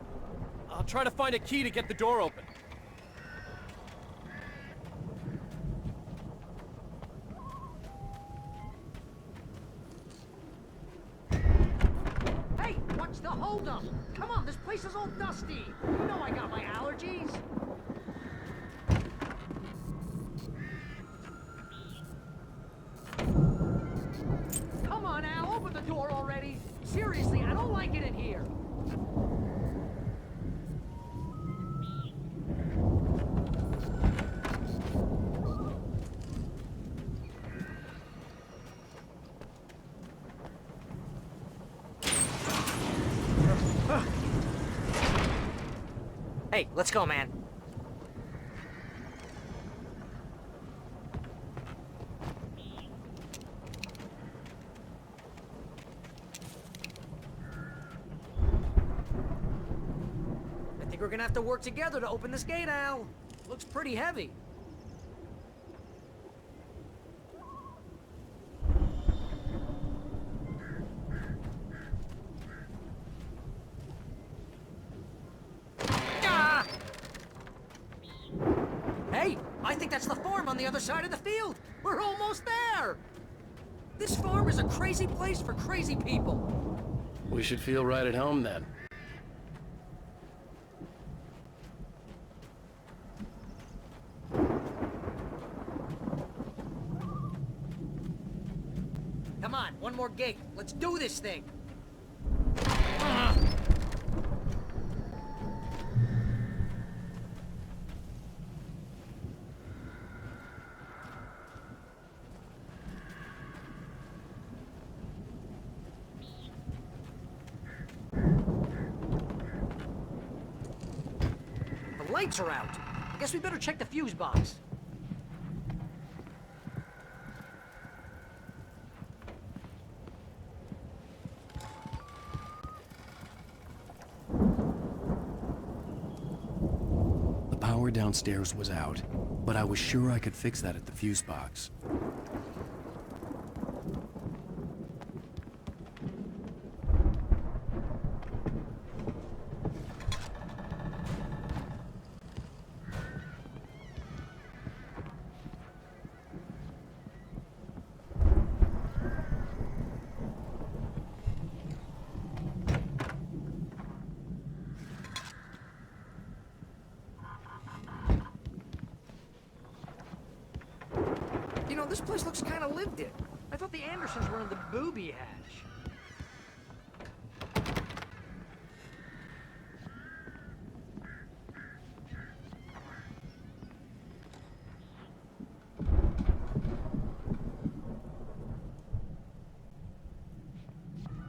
I'll try to find a key to get the door open. Hey, what's the holdup? Come on, this place is all dusty. You know I got my allergies. Come on, Al, open the door already. Seriously, I don't like it in here. Hey, let's go, man. I think we're gonna have to work together to open this gate, Al. Looks pretty heavy. Ah! Hey, I think that's the farm on the other side of the field. We're almost there. This farm is a crazy place for crazy people. We should feel right at home then. Come on, one more gate. Let's do this thing. The lights are out. Guess we better check the fuse box. The power downstairs was out, but I was sure I could fix that at the fuse box. You know, this place looks kind of lived in. I thought the Andersons were in the booby hatch.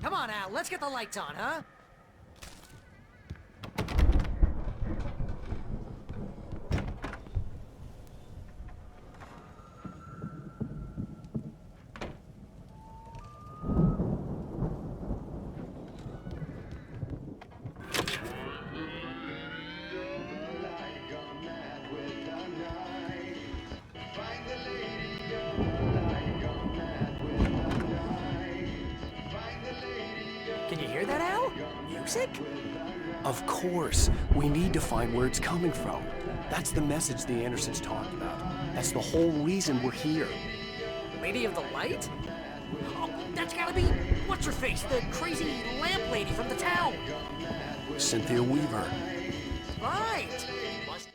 Come on, Al, let's get the lights on, huh? Can you hear that, Al? Music? Of course. We need to find where it's coming from. That's the message the Andersons talked about. That's the whole reason we're here. Lady of the Light? Oh, that's gotta be... What's-her-face? The crazy lamp lady from the town. Cynthia Weaver. Right. Must...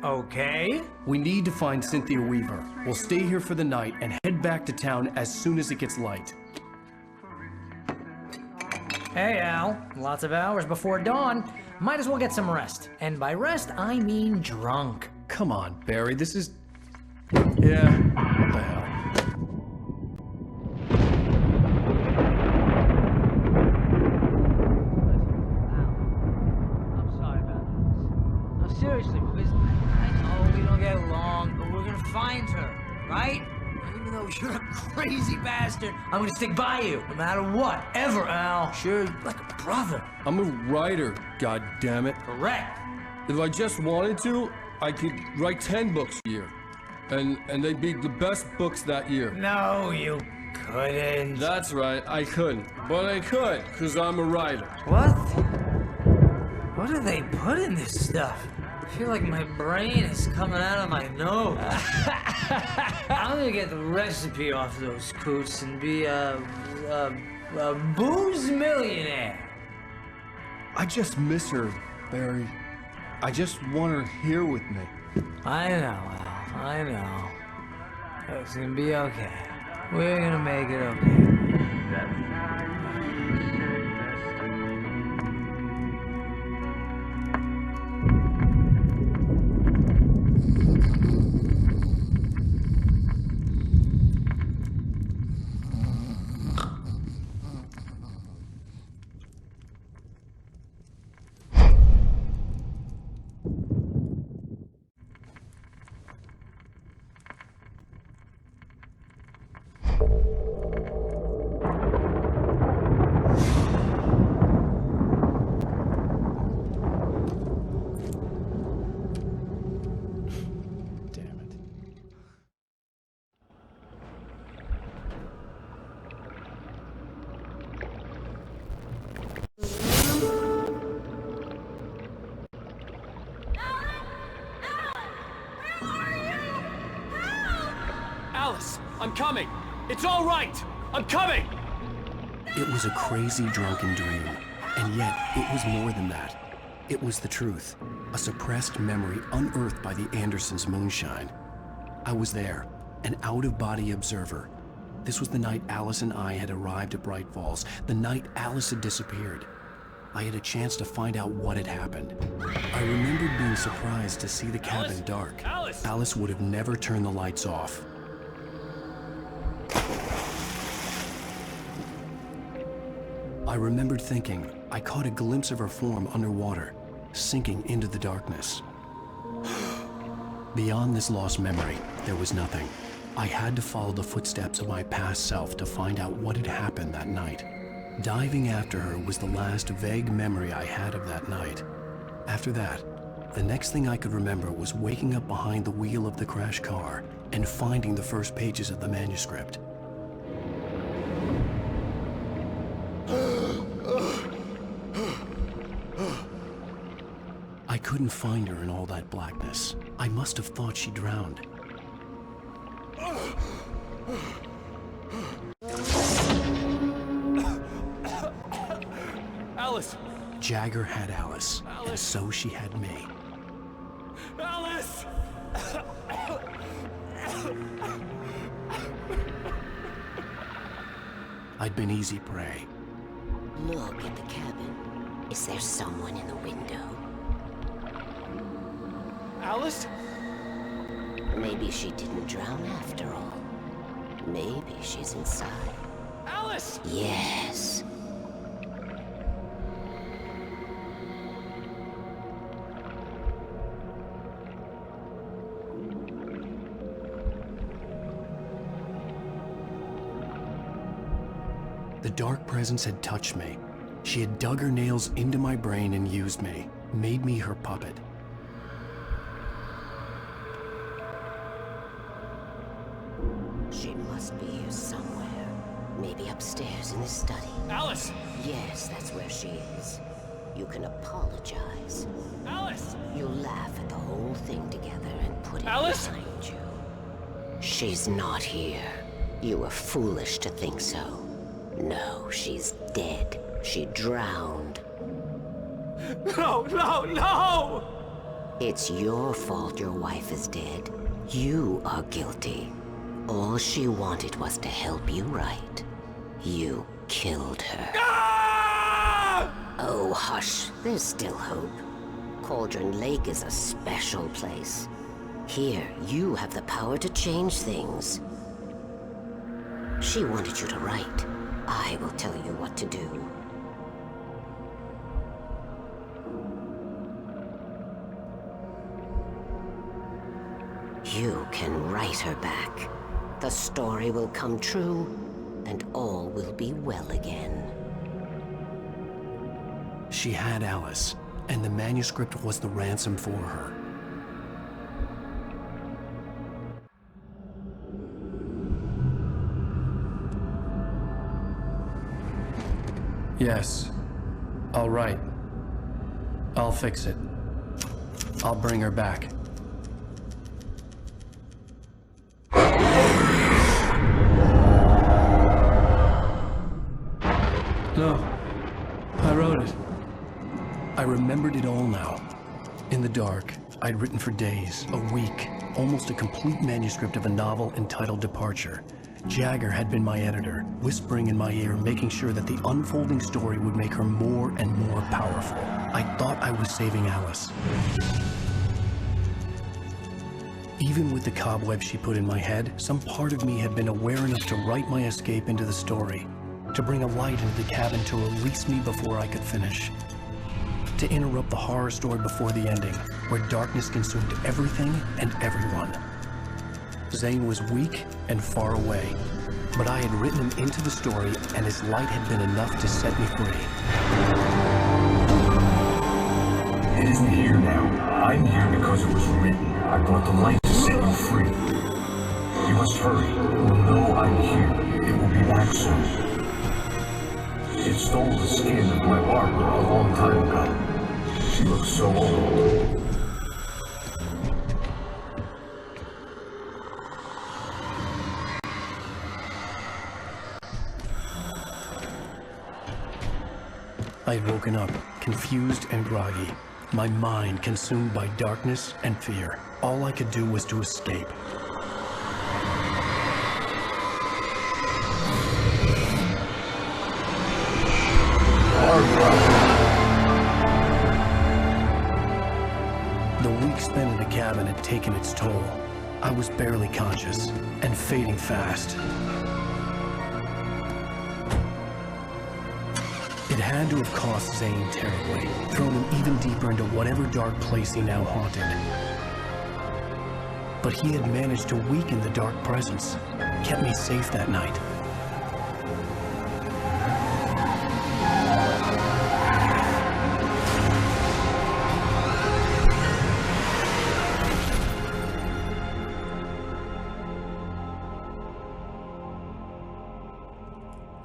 Okay. We need to find Cynthia Weaver. We'll stay here for the night and head back to town as soon as it gets light. Hey, Al. Lots of hours before dawn. Might as well get some rest. And by rest, I mean drunk. Come on, Barry, this is... Yeah, what the hell? I'm sorry about this. seriously, because I know we don't get along, but we're gonna find her, right? Even though you're a crazy bastard, I'm gonna stick by you, no matter what, ever, Al. Sure, like a brother. I'm a writer, goddammit. Correct. If I just wanted to, I could write 10 books a year. And they'd be the best books that year. No, you couldn't. That's right, I couldn't. But I could, because I'm a writer. What? What do they put in this stuff? I feel like my brain is coming out of my nose. I'm gonna get the recipe off those coots and be a booze millionaire. I just miss her, Barry. I just want her here with me. I know, Al. I know. It's gonna be okay. We're gonna make it okay. Alice, I'm coming. It's all right. I'm coming. It was a crazy, drunken dream, and yet it was more than that. It was the truth, a suppressed memory unearthed by the Andersons' moonshine. I was there, an out-of-body observer. This was the night Alice and I had arrived at Bright Falls, the night Alice had disappeared. I had a chance to find out what had happened. I remembered being surprised to see the cabin dark. Alice would have never turned the lights off. I remembered thinking I caught a glimpse of her form underwater, sinking into the darkness. Beyond this lost memory, there was nothing. I had to follow the footsteps of my past self to find out what had happened that night. Diving after her was the last vague memory I had of that night. After that, the next thing I could remember was waking up behind the wheel of the crashed car and finding the first pages of the manuscript. I couldn't find her in all that blackness. I must have thought she drowned. Alice! Jagger had Alice, and so she had me. Alice! I'd been easy prey. Look at the cabin. Is there someone in the window? Alice? Maybe she didn't drown after all. Maybe she's inside. Alice! Yes. The dark presence had touched me. She had dug her nails into my brain and used me, made me her puppet. She must be here somewhere. Maybe upstairs in the study. Alice! Yes, that's where she is. You can apologize. Alice! You laugh at the whole thing together and put it Alice! behind you. She's not here. You were foolish to think so. No, she's dead. She drowned. No, no, no! It's your fault your wife is dead. You are guilty. All she wanted was to help you right. You killed her. Ah! Oh, hush. There's still hope. Cauldron Lake is a special place. Here, you have the power to change things. She wanted you to write. I will tell you what to do. You can write her back. The story will come true, and all will be well again. She had Alice, and the manuscript was the ransom for her. Yes. All right. I'll fix it. I'll bring her back. No. I wrote it. I remembered it all now. In the dark, I'd written for days, a week, almost a complete manuscript of a novel entitled Departure. Jagger had been my editor, whispering in my ear, making sure that the unfolding story would make her more and more powerful. I thought I was saving Alice. Even with the cobwebs she put in my head, some part of me had been aware enough to write my escape into the story, to bring a light into the cabin to release me before I could finish, to interrupt the horror story before the ending, where darkness consumed everything and everyone. Zane was weak and far away, but I had written him into the story, and his light had been enough to set me free. It isn't here now. I'm here because it was written. I brought the light to set you free. You must hurry. It will know I'm here. It will be back soon. It stole the skin of my Barbara a long time ago. She looks so old. I had woken up, confused and groggy, my mind consumed by darkness and fear. All I could do was to escape. The week spent in the cabin had taken its toll. I was barely conscious, and fading fast. It had to have cost Zane terribly, thrown him even deeper into whatever dark place he now haunted. But he had managed to weaken the dark presence, kept me safe that night.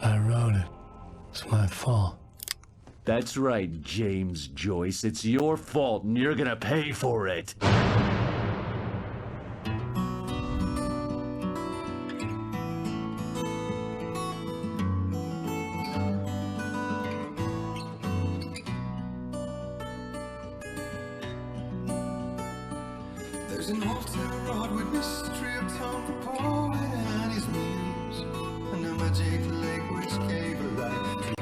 I wrote it. It's my fault. That's right, James Joyce. It's your fault, and you're gonna pay for it. There's an altar wrought with mystery of town for poet and his muse, and a magic lake which gave a light to